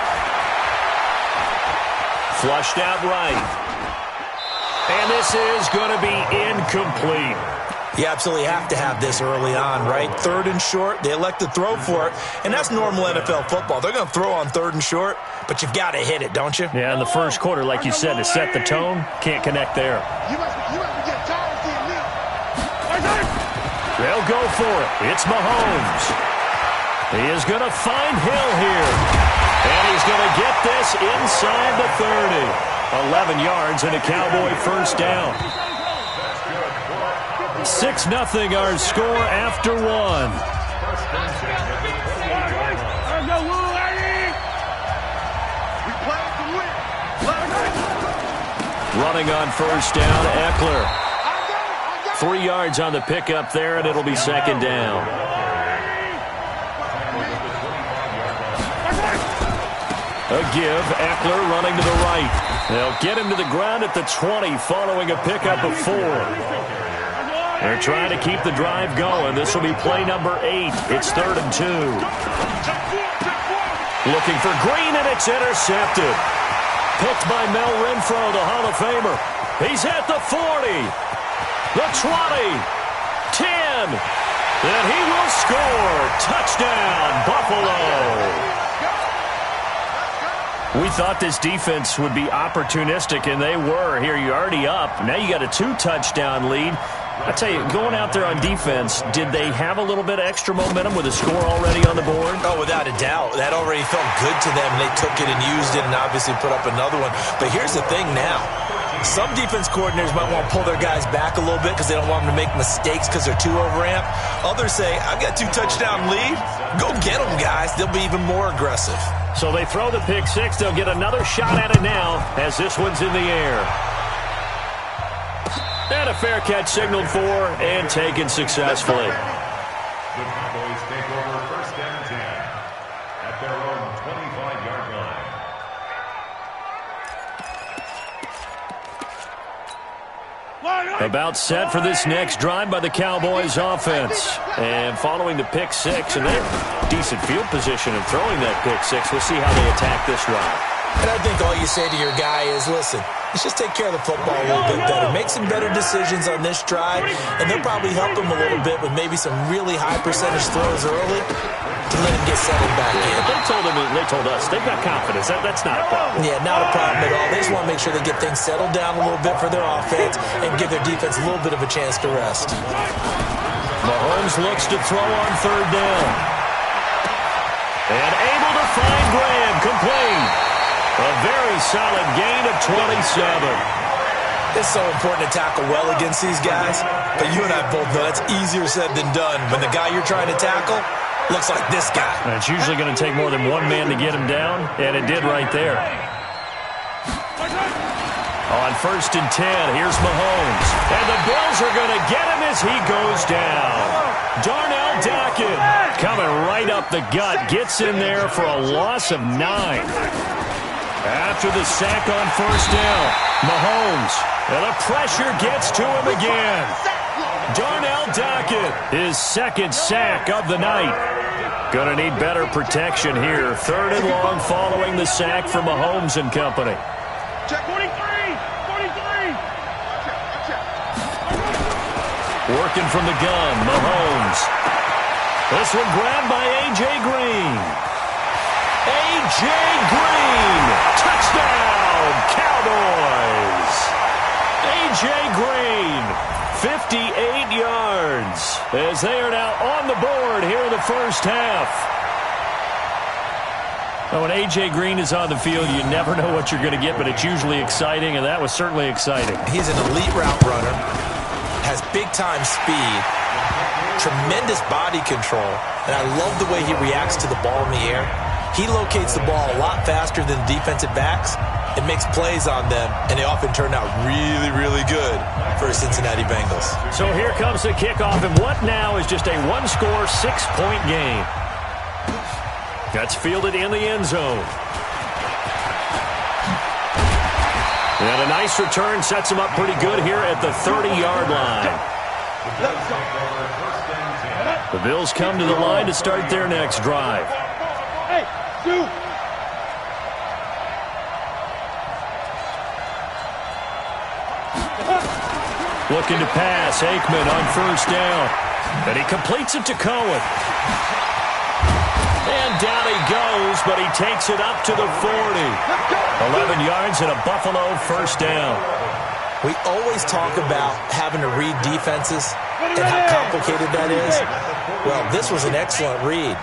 Flushed out right. And this is going to be incomplete. You absolutely have to have this early on, right? 3rd and short, they elect to throw for it, and that's normal NFL football. They're going to throw on 3rd and short, but you've got to hit it, don't you? Yeah, in the first quarter, like you said, to set the tone, can't connect there. They'll go for it. It's Mahomes. He is going to find Hill here, and he's going to get this inside the 30. 11 yards and a Cowboy first down. 6-0 our score after 1. Running on first down, Eckler. 3 yards on the pickup there, and it'll be 2nd down. A give, Eckler running to the right. They'll get him to the ground at the 20 following a pickup of 4. They're trying to keep the drive going. This will be play number 8. It's 3rd and 2. Looking for Green, and it's intercepted. Picked by Mel Renfro, the Hall of Famer. He's at the 40, the 20, 10, and he will score. Touchdown, Buffalo. We thought this defense would be opportunistic, and they were. Here, you're already up. Now you got a 2-touchdown lead. I tell you, going out there on defense, did they have a little bit of extra momentum with a score already on the board? Oh, without a doubt. That already felt good to them. They took it and used it and obviously put up another one. But here's the thing now. Some defense coordinators might want to pull their guys back a little bit because they don't want them to make mistakes because they're too overamped. Others say, I've got 2-touchdown lead. Go get them, guys. They'll be even more aggressive. So they throw the pick 6. They'll get another shot at it now as this one's in the air. And a fair catch signaled for and taken successfully. The Cowboys take over 1st and 10 at their own 25-yard line. About set for this next drive by the Cowboys offense. And following the pick 6, and they're decent field position of throwing that pick 6. We'll see how they attack this drive. And I think all you say to your guy is, listen, let's just take care of the football a little bit better. Make some better decisions on this drive, and they'll probably help him a little bit with maybe some really high percentage throws early to let him get settled back in. But they told us they've got confidence. That's not a problem. Yeah, not a problem at all. They just want to make sure they get things settled down a little bit for their offense and give their defense a little bit of a chance to rest. Mahomes looks to throw on 3rd down. And able to find Graham, complete. A very solid gain of 27. It's so important to tackle well against these guys, but you and I both know that's easier said than done when the guy you're trying to tackle looks like this guy. And it's usually going to take more than one man to get him down, and it did right there. On 1st and 10, here's Mahomes. And the Bills are going to get him as he goes down. Darnell Dockett coming right up the gut. Gets in there for a loss of 9. After the sack on 1st down, Mahomes. And the pressure gets to him again. Darnell Dockett, his 2nd sack of the night. Going to need better protection here. 3rd and long following the sack from Mahomes and company. Check 43! 43! Working from the gun, Mahomes. This one grabbed by A.J. Green. A.J. Green! Touchdown, Cowboys! A.J. Green, 58 yards, as they are now on the board here in the first half. When A.J. Green is on the field, you never know what you're going to get, but it's usually exciting, and that was certainly exciting. He's an elite route runner, has big-time speed, tremendous body control, and I love the way he reacts to the ball in the air. He locates the ball a lot faster than defensive backs. It makes plays on them, and they often turn out really, really good for the Cincinnati Bengals. So here comes the kickoff, and what now is just a one-score, 6-point game. That's fielded in the end zone. And a nice return sets him up pretty good here at the 30-yard line. The Bills come to the line to start their next drive. Hey, shoot! Looking to pass, Aikman on 1st down. And he completes it to Cohen. And down he goes, but he takes it up to the 40. 11 yards and a Buffalo 1st down. We always talk about having to read defenses and how complicated that is. Well, this was an excellent read.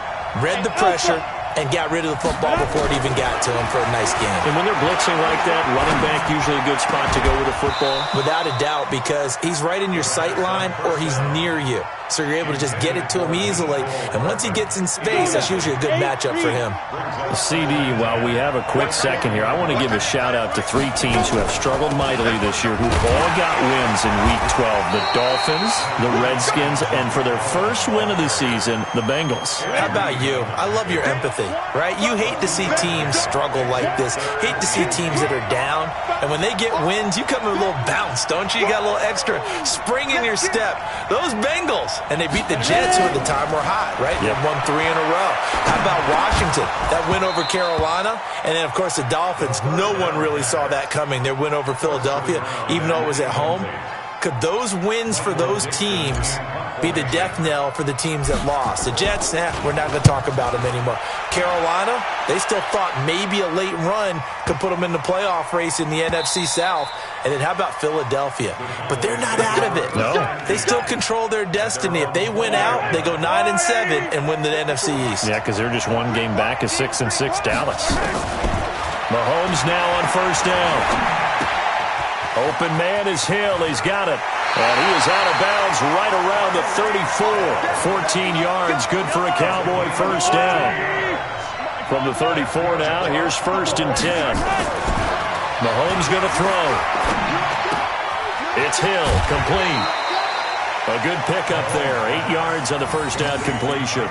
Read the pressure and got rid of the football before it even got to him for a nice game. And when they're blitzing like that, running back usually a good spot to go with the football? Without a doubt, because he's right in your sight line or he's near you. So you're able to just get it to him easily. And once he gets in space, that's usually a good matchup for him. CD, while we have a quick second here, I want to give a shout-out to 3 teams who have struggled mightily this year, who all got wins in Week 12. The Dolphins, the Redskins, and for their first win of the season, the Bengals. How about you? I love your empathy, right? You hate to see teams struggle like this. Hate to see teams that are down. And when they get wins, you come with a little bounce, don't you? You got a little extra spring in your step. Those Bengals, and they beat the Jets, who at the time were hot, right? They won 3 in a row. How about Washington? That win over Carolina. And then, of course, the Dolphins. No one really saw that coming. Their win over Philadelphia, even though it was at home. Could those wins for those teams be the death knell for the teams that lost? The Jets, we're not going to talk about them anymore. Carolina, they still thought maybe a late run could put them in the playoff race in the NFC South. And then how about Philadelphia? But they're not out of it. No. They still control their destiny. If they win out, they go 9-7 and win the NFC East. Yeah, because they're just one game back of 6-6 Dallas. Mahomes now on 1st down. Open man is Hill. He's got it. And he is out of bounds right around the 34. 14 yards. Good for a Cowboy 1st down. From the 34 now, here's 1st and 10. Mahomes going to throw. It's Hill. Complete. A good pickup there. 8 yards on the 1st down completion.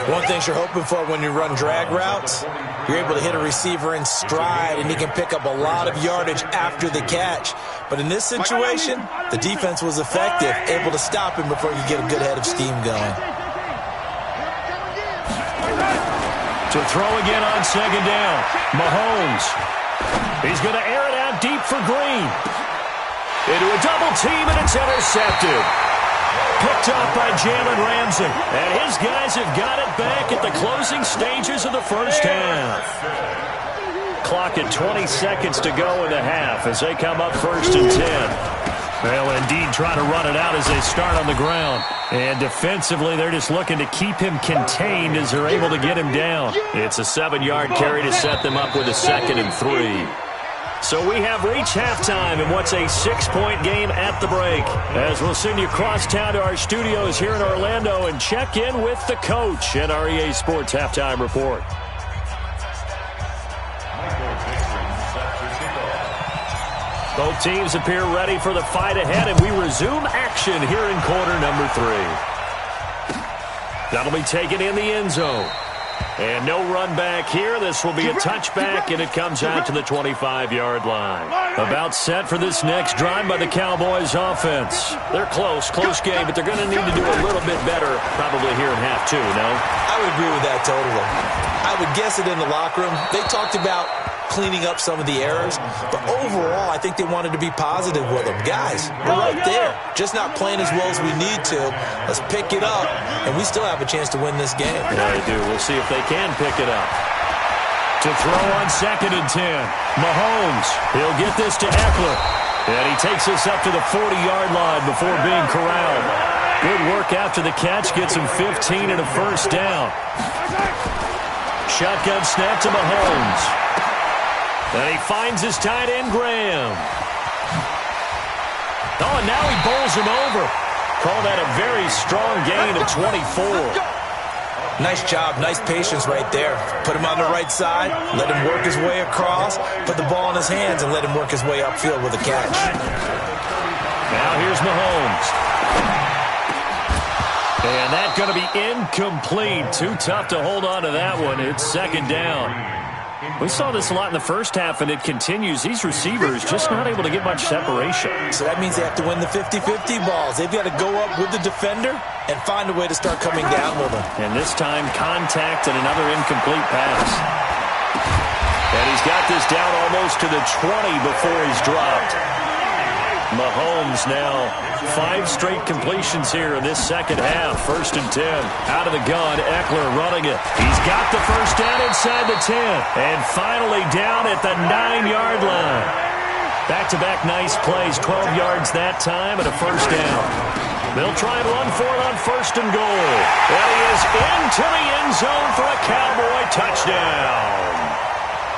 One thing you're hoping for when you run drag routes, you're able to hit a receiver in stride, and he can pick up a lot of yardage after the catch. But in this situation, the defense was effective, able to stop him before you get a good head of steam going. To throw again on 2nd down. Mahomes. He's going to air it out deep for Green. Into a double team, and it's intercepted. Picked off by Jalen Ramsey. And his guys have got it back at the closing stages of the first half. Clock at 20 seconds to go in the half as they come up 1st and 10. Well, indeed, trying to run it out as they start on the ground. And defensively, they're just looking to keep him contained as they're able to get him down. It's a 7-yard carry to set them up with a 2nd and 3. So we have reached halftime in what's a 6-point game at the break. As we'll send you across town to our studios here in Orlando and check in with the coach at our EA Sports Halftime Report. The Both teams appear ready for the fight ahead, and we resume action here in quarter number 3. That'll be taken in the end zone. And no run back here. This will be a touchback, and it comes out to the 25-yard line. About set for this next drive by the Cowboys offense. They're close game, but they're going to need to do a little bit better probably here in half 2, no? I would agree with that totally. I would guess it in the locker room. They talked about cleaning up some of the errors, but overall, I think they wanted to be positive with them. Guys, we're right there. Just not playing as well as we need to. Let's pick it up, and we still have a chance to win this game. Yeah, they do. We'll see if they can pick it up. To throw on 2nd and 10. Mahomes, he'll get this to Eckler. And he takes us up to the 40-yard line before being corralled. Good work after the catch. Gets him 15 and a first down. Shotgun snap to Mahomes. And he finds his tight end, Graham. Oh, and now he bowls him over. Call that a very strong gain of 24. Nice job, nice patience right there. Put him on the right side, let him work his way across, put the ball in his hands, and let him work his way upfield with a catch. Now here's Mahomes. And that's going to be incomplete. Too tough to hold on to that one. It's 2nd down. We saw this a lot in the first half, and it continues. These receivers just not able to get much separation. So that means they have to win the 50-50 balls. They've got to go up with the defender and find a way to start coming down with them. And this time, contact and another incomplete pass. And he's got this down almost to the 20 before he's dropped. Mahomes now 5 straight completions here in this second half. 1st and 10. Out of the gun, Eckler running it. He's got the first down inside the 10. And finally down at the 9-yard line. Back-to-back nice plays. 12 yards that time and a first down. They'll try and run for it on 1st and goal. And he is into the end zone for a Cowboy touchdown.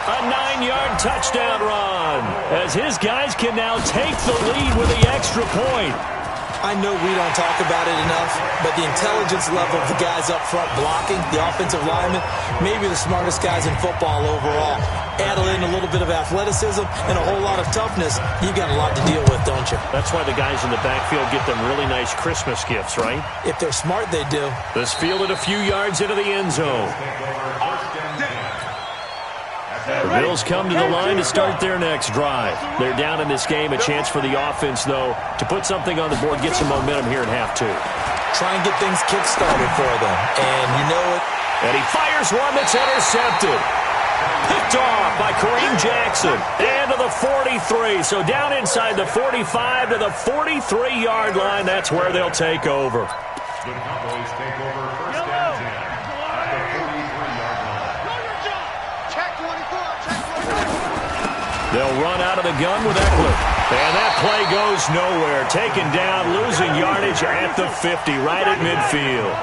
A 9-yard touchdown run as his guys can now take the lead with the extra point. I know we don't talk about it enough, but the intelligence level of the guys up front blocking, the offensive linemen, maybe the smartest guys in football overall. Add in a little bit of athleticism and a whole lot of toughness, you've got a lot to deal with, don't you? That's why the guys in the backfield get them really nice Christmas gifts, right? If they're smart, they do. This fielded a few yards into the end zone. The Bills come to the line to start their next drive. They're down in this game. A chance for the offense, though, to put something on the board, get some momentum here in half 2. Try and get things kick-started for them. And you know it. And he fires one that's intercepted. Picked off by Kareem Jackson. And to the 43. So down inside the 45 to the 43-yard line. That's where they'll take over. The Cowboys take over 1st and 10 at the 43-yard line. They'll run out of the gun with Eckler. And that play goes nowhere. Taken down, losing yardage at the 50, right at midfield.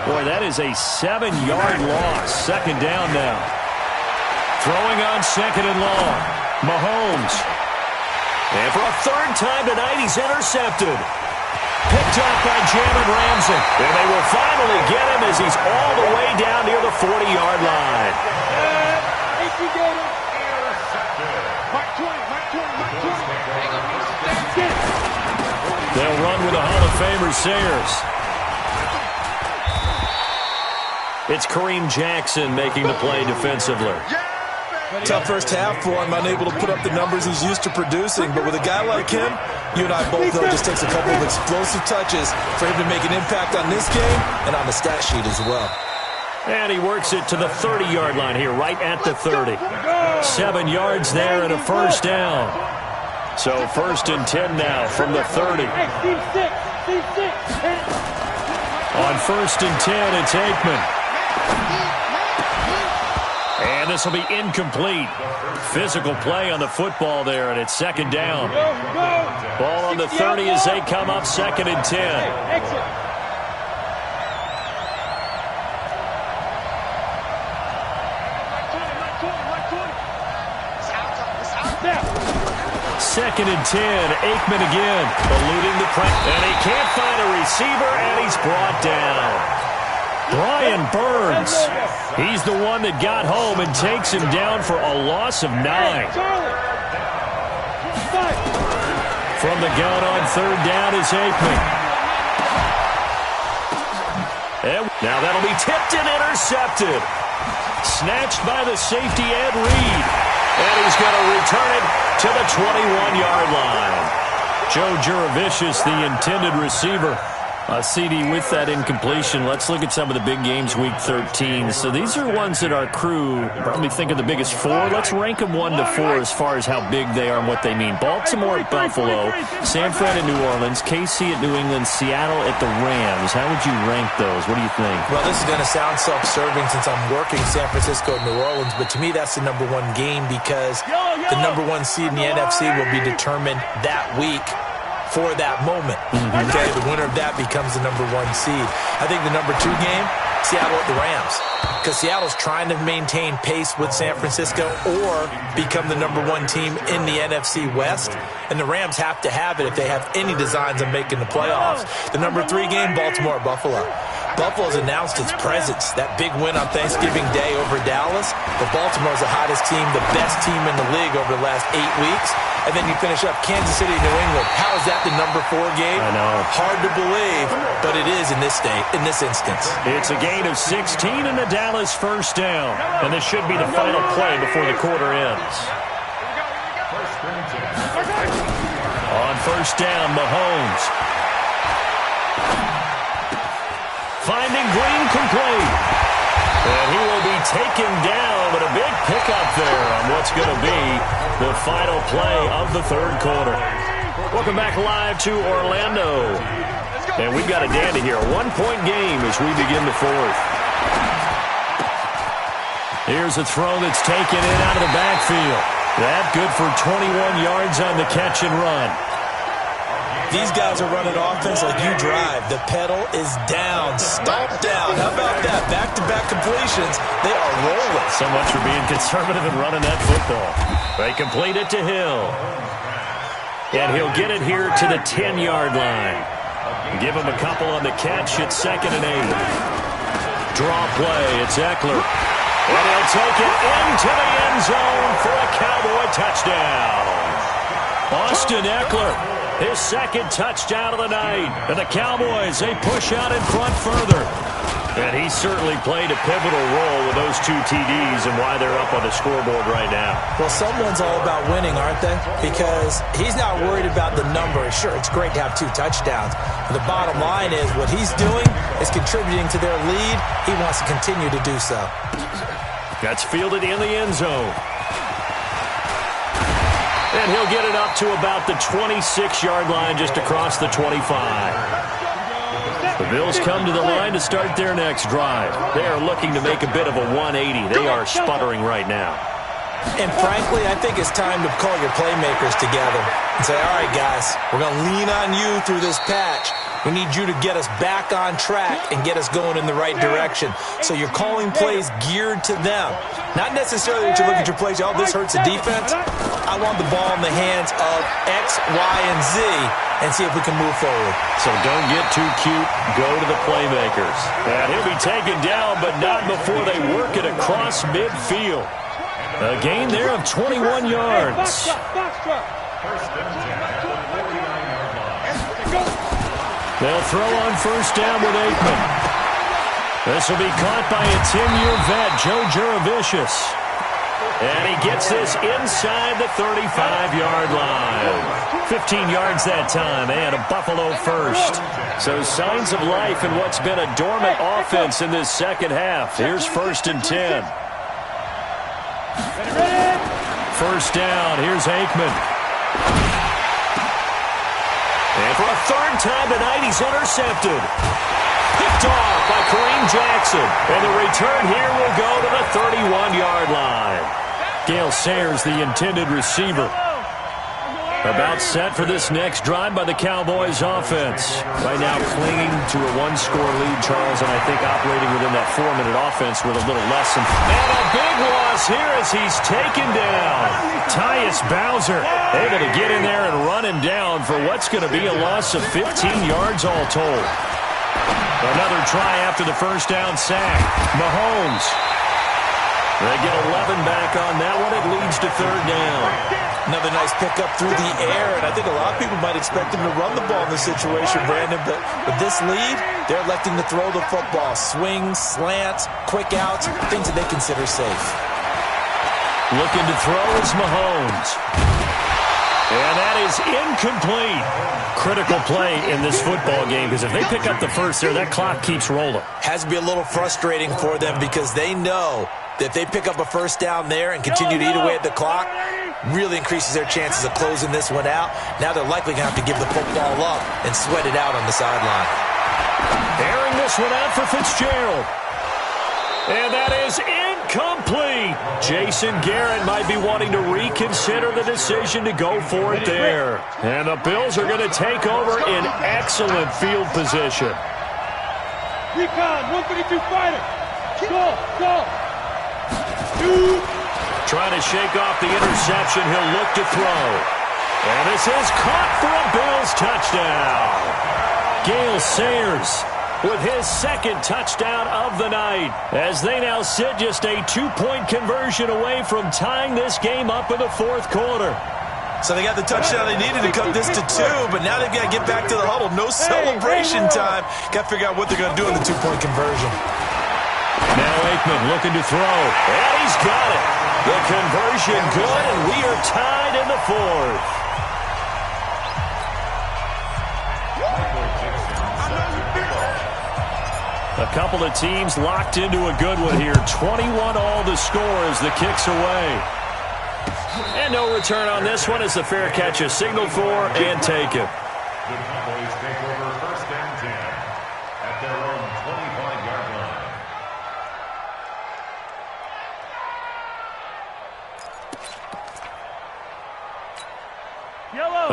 Boy, that is a 7-yard loss. 2nd down now. Throwing on 2nd and long. Mahomes. And for a 3rd time tonight, he's intercepted. Picked up by Jalen Ramsey. And they will finally get him as he's all the way down near the 40-yard line. They'll run with the Hall of Famer Sayers. It's Kareem Jackson making the play defensively. Tough first half for him, unable to put up the numbers he's used to producing. But with a guy like him, you and I both know it just takes a couple of explosive touches for him to make an impact on this game and on the stat sheet as well. And he works it to the 30-yard line here, right at the 30. 7 yards there and a first down. So 1st and 10 now from the 30. On 1st and 10, it's Aikman. And this will be incomplete. Physical play on the football there, and it's 2nd down. Ball on the 30 as they come up 2nd and 10. Second and 10, Aikman again, eluding the pressure, and he can't find a receiver, and he's brought down. Brian Burns, he's the one that got home and takes him down for a loss of 9. From the gun on third down is Aikman. And now that'll be tipped and intercepted. Snatched by the safety Ed Reed. And he's going to return it to the 21-yard line. Joe Jurevicius, the intended receiver. CD with that incompletion. Let's look at some of the big games week 13. So these are ones that our crew probably think of the biggest four. Let's rank them 1 to 4 as far as how big they are and what they mean. Baltimore at Buffalo, San Fran at New Orleans, KC at New England, Seattle at the Rams. How would you rank those? What do you think? Well, this is going to sound self-serving since I'm working San Francisco and New Orleans, but to me that's the number one game because the number one seed in the NFC will be determined that week for that moment. Okay, the winner of that becomes the number one seed. I think the number 2 game, Seattle at the Rams, because Seattle's trying to maintain pace with San Francisco or become the number 1 team in the NFC West, and the Rams have to have it if they have any designs on making the playoffs. The number 3 game, Baltimore at Buffalo. Buffalo's announced its presence, that big win on Thanksgiving Day over Dallas, but Baltimore's the hottest team, the best team in the league over the last 8 weeks. And then you finish up Kansas City, New England. How is that the number 4 game? I know. Hard to believe, but it is in this instance. It's a gain of 16 and the Dallas first down. And this should be the final play before the quarter ends. On first down, Mahomes. Finding Green complete. And he will be taken down, but a big pickup there on what's going to be the final play of the third quarter. Welcome back live to Orlando. And we've got a dandy here, a 1-point game as we begin the fourth. Here's a throw that's taken in out of the backfield. That good for 21 yards on the catch and run. These guys are running offense like you drive. The pedal is down, stomped down. How about that? Back-to-back completions. They are rolling. So much for being conservative and running that football. They complete it to Hill. And he'll get it here to the 10-yard line. Give him a couple on the catch. It's 2nd and 8. Draw play. It's Eckler. And he'll take it into the end zone for a Cowboy touchdown. Austin Eckler. His second touchdown of the night. And the Cowboys, they push out in front further. And he certainly played a pivotal role with those 2 TDs and why they're up on the scoreboard right now. Well, someone's all about winning, aren't they? Because he's not worried about the number. Sure, it's great to have 2 touchdowns. But the bottom line is what he's doing is contributing to their lead. He wants to continue to do so. That's fielded in the end zone. And he'll get it up to about the 26-yard line just across the 25. The Bills come to the line to start their next drive. They are looking to make a bit of a 180. They are sputtering right now. And frankly, I think it's time to call your playmakers together and say, all right, guys, we're going to lean on you through this patch. We need you to get us back on track and get us going in the right direction. So you're calling plays geared to them. Not necessarily that you look at your plays, oh, this hurts the defense. I want the ball in the hands of X, Y, and Z and see if we can move forward. So don't get too cute. Go to the playmakers. And he'll be taken down, but not before they work it across midfield. A gain there of 21 yards. They'll throw on first down with Aikman. This will be caught by a 10-year vet, Joe Jurevicius. And he gets this inside the 35-yard line. 15 yards that time, and a Buffalo first. So signs of life in what's been a dormant offense in this second half. Here's 1st and 10. First down, here's Aikman. And for a 3rd time tonight, he's intercepted. Picked off by Kareem Jackson. And the return here will go to the 31-yard line. Gale Sayers, the intended receiver. About set for this next drive by the Cowboys offense. Right now clinging to a 1-score lead, Charles, and I think operating within that 4-minute offense with a little less. And a big loss here as he's taken down. Tyus Bowser able to get in there and run him down for what's going to be a loss of 15 yards all told. Another try after the first down sack. Mahomes. They get 11 back on that one. It leads to third down. Another nice pickup through the air, and I think a lot of people might expect them to run the ball in this situation, Brandon, but with this lead, they're electing to throw the football. Swings, slants, quick outs, things that they consider safe. Looking to throw is Mahomes. And that is incomplete. Critical play in this football game, because if they pick up the first there, that clock keeps rolling. Has to be a little frustrating for them because they know that if they pick up a first down there and continue to eat away at the clock, really increases their chances of closing this one out. Now they're likely going to have to give the football up and sweat it out on the sideline. Airing this one out for Fitzgerald. And that is incomplete. Jason Garrett might be wanting to reconsider the decision to go for it there. And the Bills are going to take over in excellent field position. Recon, 152 fighter. Go. Trying to shake off the interception. He'll look to throw. And this is caught for a Bills touchdown. Gale Sayers with his second touchdown of the night, as they now sit just a 2-point conversion away from tying this game up in the fourth quarter. So they got the touchdown they needed to cut this to 2, but now they've got to get back to the huddle. No celebration time. Got to figure out what they're going to do in the 2-point conversion. Now Aikman looking to throw, and he's got it. The conversion good, and we are tied in the fourth. A couple of teams locked into a good one here. 21 all the score as the kick's away. And no return on this one as the fair catch is signaled for and taken. The Cowboys take over first and 10 at their own 25-yard line.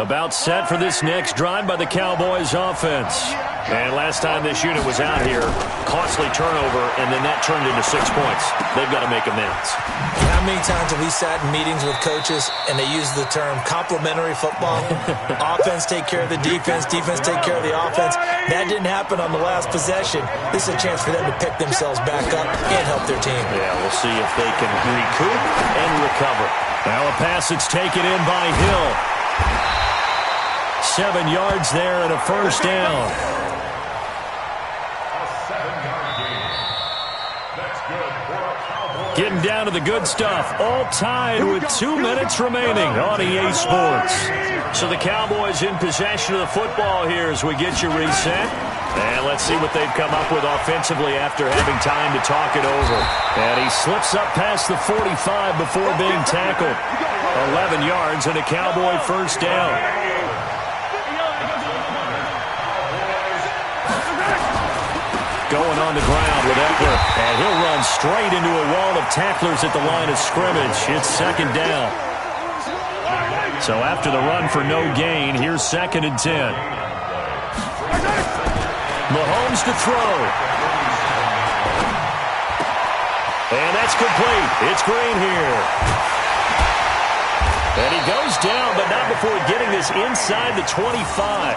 About set for this next drive by the Cowboys offense. And last time this unit was out here, costly turnover, and then that turned into 6 points. They've got to make amends. How many times have we sat in meetings with coaches and they use the term complementary football? Offense take care of the defense, defense take care of the offense. That didn't happen on the last possession. This is a chance for them to pick themselves back up and help their team. Yeah, we'll see if they can recoup and recover. Now a pass that's taken in by Hill. 7 yards there and a first down. Getting down to the good stuff. All tied with 2 minutes remaining on EA Sports. So the Cowboys in possession of the football here as we get you reset. And let's see what they've come up with offensively after having time to talk it over. And he slips up past the 45 before being tackled. 11 yards and a Cowboy first down. Going on the ground with Eckler, and he'll run straight into a wall of tacklers at the line of scrimmage. It's second down. So after the run for no gain, here's 2nd and 10. Mahomes to throw. And that's complete. It's Green here. And he goes down, but not before getting this inside the 25.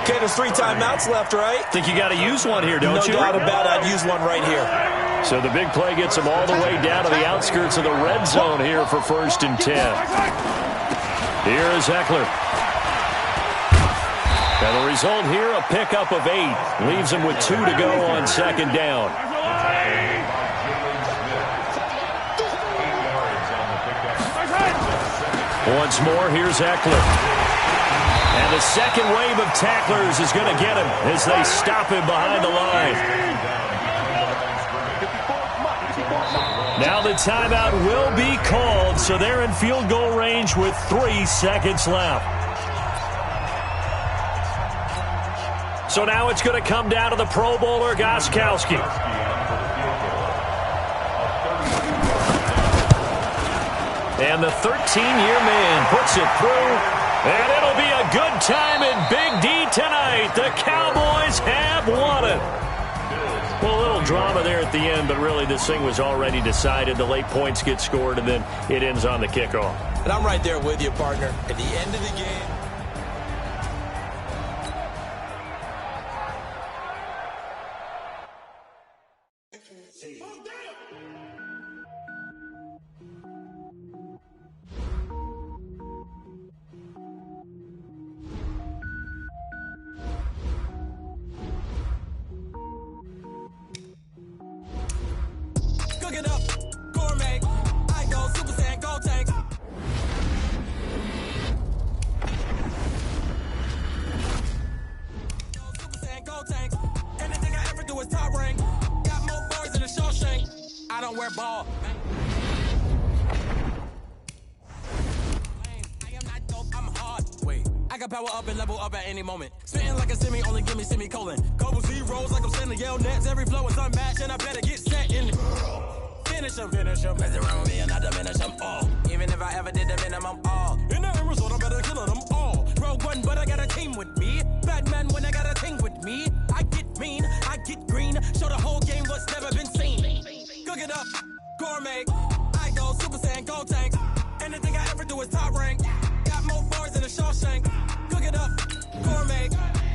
Okay, there's 3 timeouts left, right? Think you got to use one here, don't you? No doubt about it. I'd use one right here. So the big play gets them all the way down to the outskirts of the red zone here for 1st and 10. Here is Eckler. And the result here, a pickup of 8. Leaves him with 2 to go on 2nd down. Once more, here's Eckler. And the second wave of tacklers is going to get him as they stop him behind the line. Now the timeout will be called, so they're in field goal range with 3 seconds left. So now it's going to come down to the Pro Bowler, Gostkowski. And the 13-year man puts it through. And it'll be a good time in Big D tonight. The Cowboys have won it. Well, a little drama there at the end, but really this thing was already decided. The late points get scored, and then it ends on the kickoff. And I'm right there with you, partner. At the end of the game. it up, gourmet. I go Super Saiyan, go tank. Super Saiyan, go tank. Anything I ever do is top rank. Got more bars than a Shawshank. I don't wear ball. I am not dope, I'm hard. Wait, I got power up and level up at any moment. Spitting like a semi, only give me semicolon. Couple zeros like I'm sending yell nets. Every flow is unmatched and I better get set in. Finish them. Mess around with me and I diminish them all. Even if I ever did the minimum all. In the end result, I better kill them all. Rogue One, but I got a team with me. Batman when I got a team with me. I get mean, I get green. Show the whole game what's never been seen. Cook it up, gourmet. I go Super Saiyan, go tank. Anything I ever do is top rank. Got more bars than a Shawshank. Cook it up, gourmet.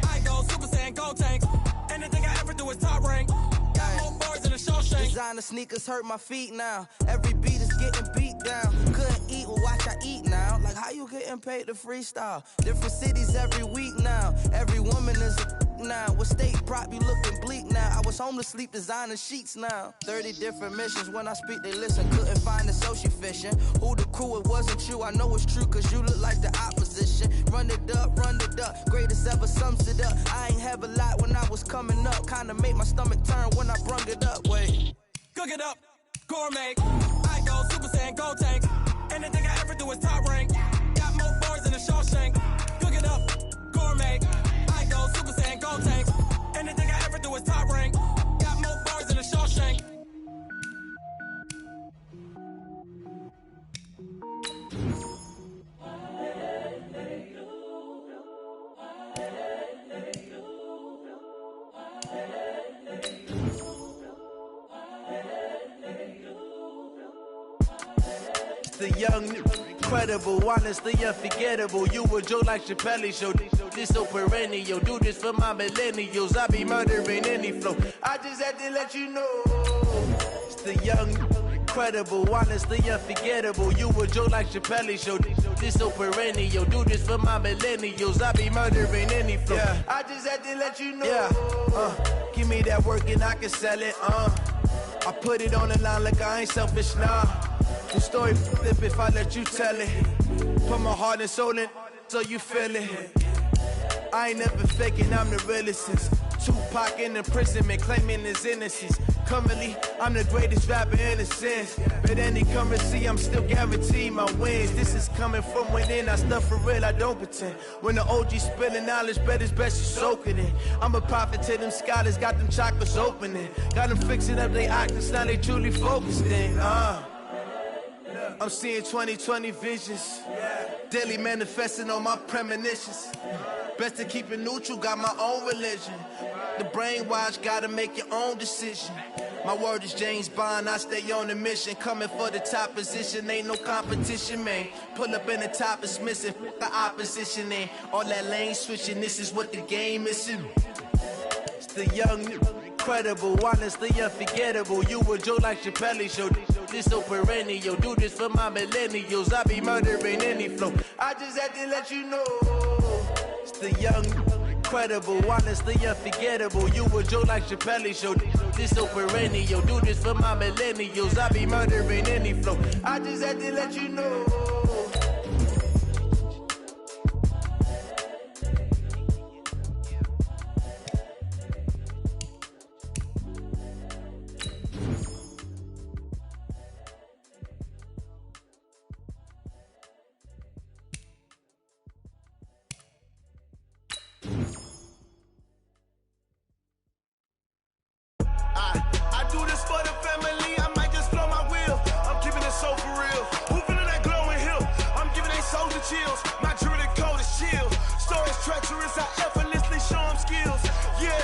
I go Super Saiyan, go tank. Anything I ever do is top rank. Got more bars than a Shawshank. Designer sneakers hurt my feet now. Every beat is getting beat down. Couldn't eat, well watch I eat now. Like how you getting paid to freestyle? Different cities every week now. Every woman is a now. With state prop, you looking bleak now. I was home to sleep, designer sheets now. 30 different missions. When I speak, they listen. Couldn't find it, so she fishing. Who the crew? It wasn't you. I know it's true, cause you look like the opposition. Run it up, greatest ever sums it up. I ain't have a lot when I was coming up. Kinda made my stomach turn when I brung it up. Wait. Cook it up, gourmet. I go Super Saiyan, go tank. Anything I ever do is top rank. Got more bars than a Shawshank. Cook it up, gourmet. I go Super Saiyan, go tank. Anything I ever do is top rank. Got more bars than a Shawshank. The young, incredible, honestly unforgettable. You a Joe like Chappelle show. This so perennial. Do this for my millennials. I be murdering any flow. I just had to let you know. It's the young, incredible, honestly unforgettable. You a Joe like Chappelle show. This so perennial. Do this for my millennials. I be murdering any flow. Yeah. I just had to let you know. Yeah. Give me that work and I can sell it. I put it on the line like I ain't selfish, nah. The story flip if I let you tell it. Put my heart and soul in so you feel it. I ain't never faking, I'm the realest since Tupac in imprisonment, claiming his innocence. Currently, I'm the greatest rapper in a sense. But any currency, I'm still guaranteed my wins. This is coming from within, I stuff for real, I don't pretend. When the OG spilling knowledge, bet it's best you soak it in. I'm a prophet to them scholars, got them chakras opening. Got them fixing up they octaves, now they truly focused in. I'm seeing 2020 visions. Daily manifesting on my premonitions. Best to keep it neutral, got my own religion. The brainwash, gotta make your own decision. My word is James Bond, I stay on the mission. Coming for the top position, ain't no competition, man. Pull up in the top, it's missing, the opposition ain't. All that lane switching, this is what the game is. It's the young, incredible, honestly unforgettable. You a Joe like Chappelle show. This so perennial. Do this for my millennials. I be murdering any flow. I just had to let you know. It's the young, incredible, honestly unforgettable. You a Joe like Chappelle show. This so perennial. Do this for my millennials. I be murdering any flow. I just had to let you know. I do this for the family, I might just blow my wheel. I'm keeping it so for real. Moving in that glowing hill, I'm giving they soldier chills. My jewelry cold is chill. Stories treacherous, I effortlessly show them skills. Yeah.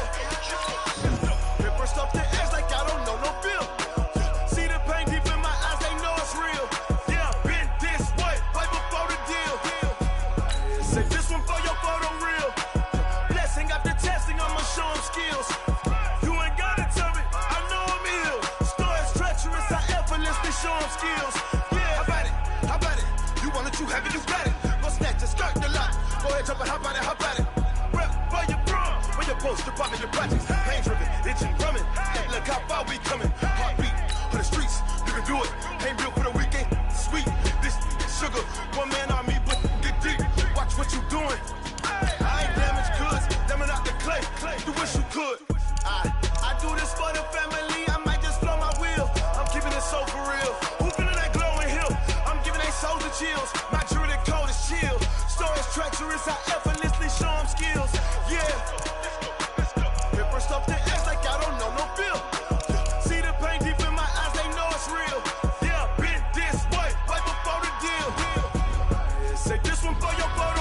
It burst off the edge like I don't know no feel. See the pain deep in my eyes, they know it's real. Yeah, been this way, right before the deal. Say this one for your photo real. Blessing after testing, I'ma show them skills. Show them skills. Yeah, how about it? You want it, you have it, you got it. Go snatch it, skirt the lot. Go ahead, jump it, how about it? Rep for your bro, when you're supposed to pop in your projects. Pain driven, itching, drumming. Look how far we coming. Heartbeat for the streets, for your photo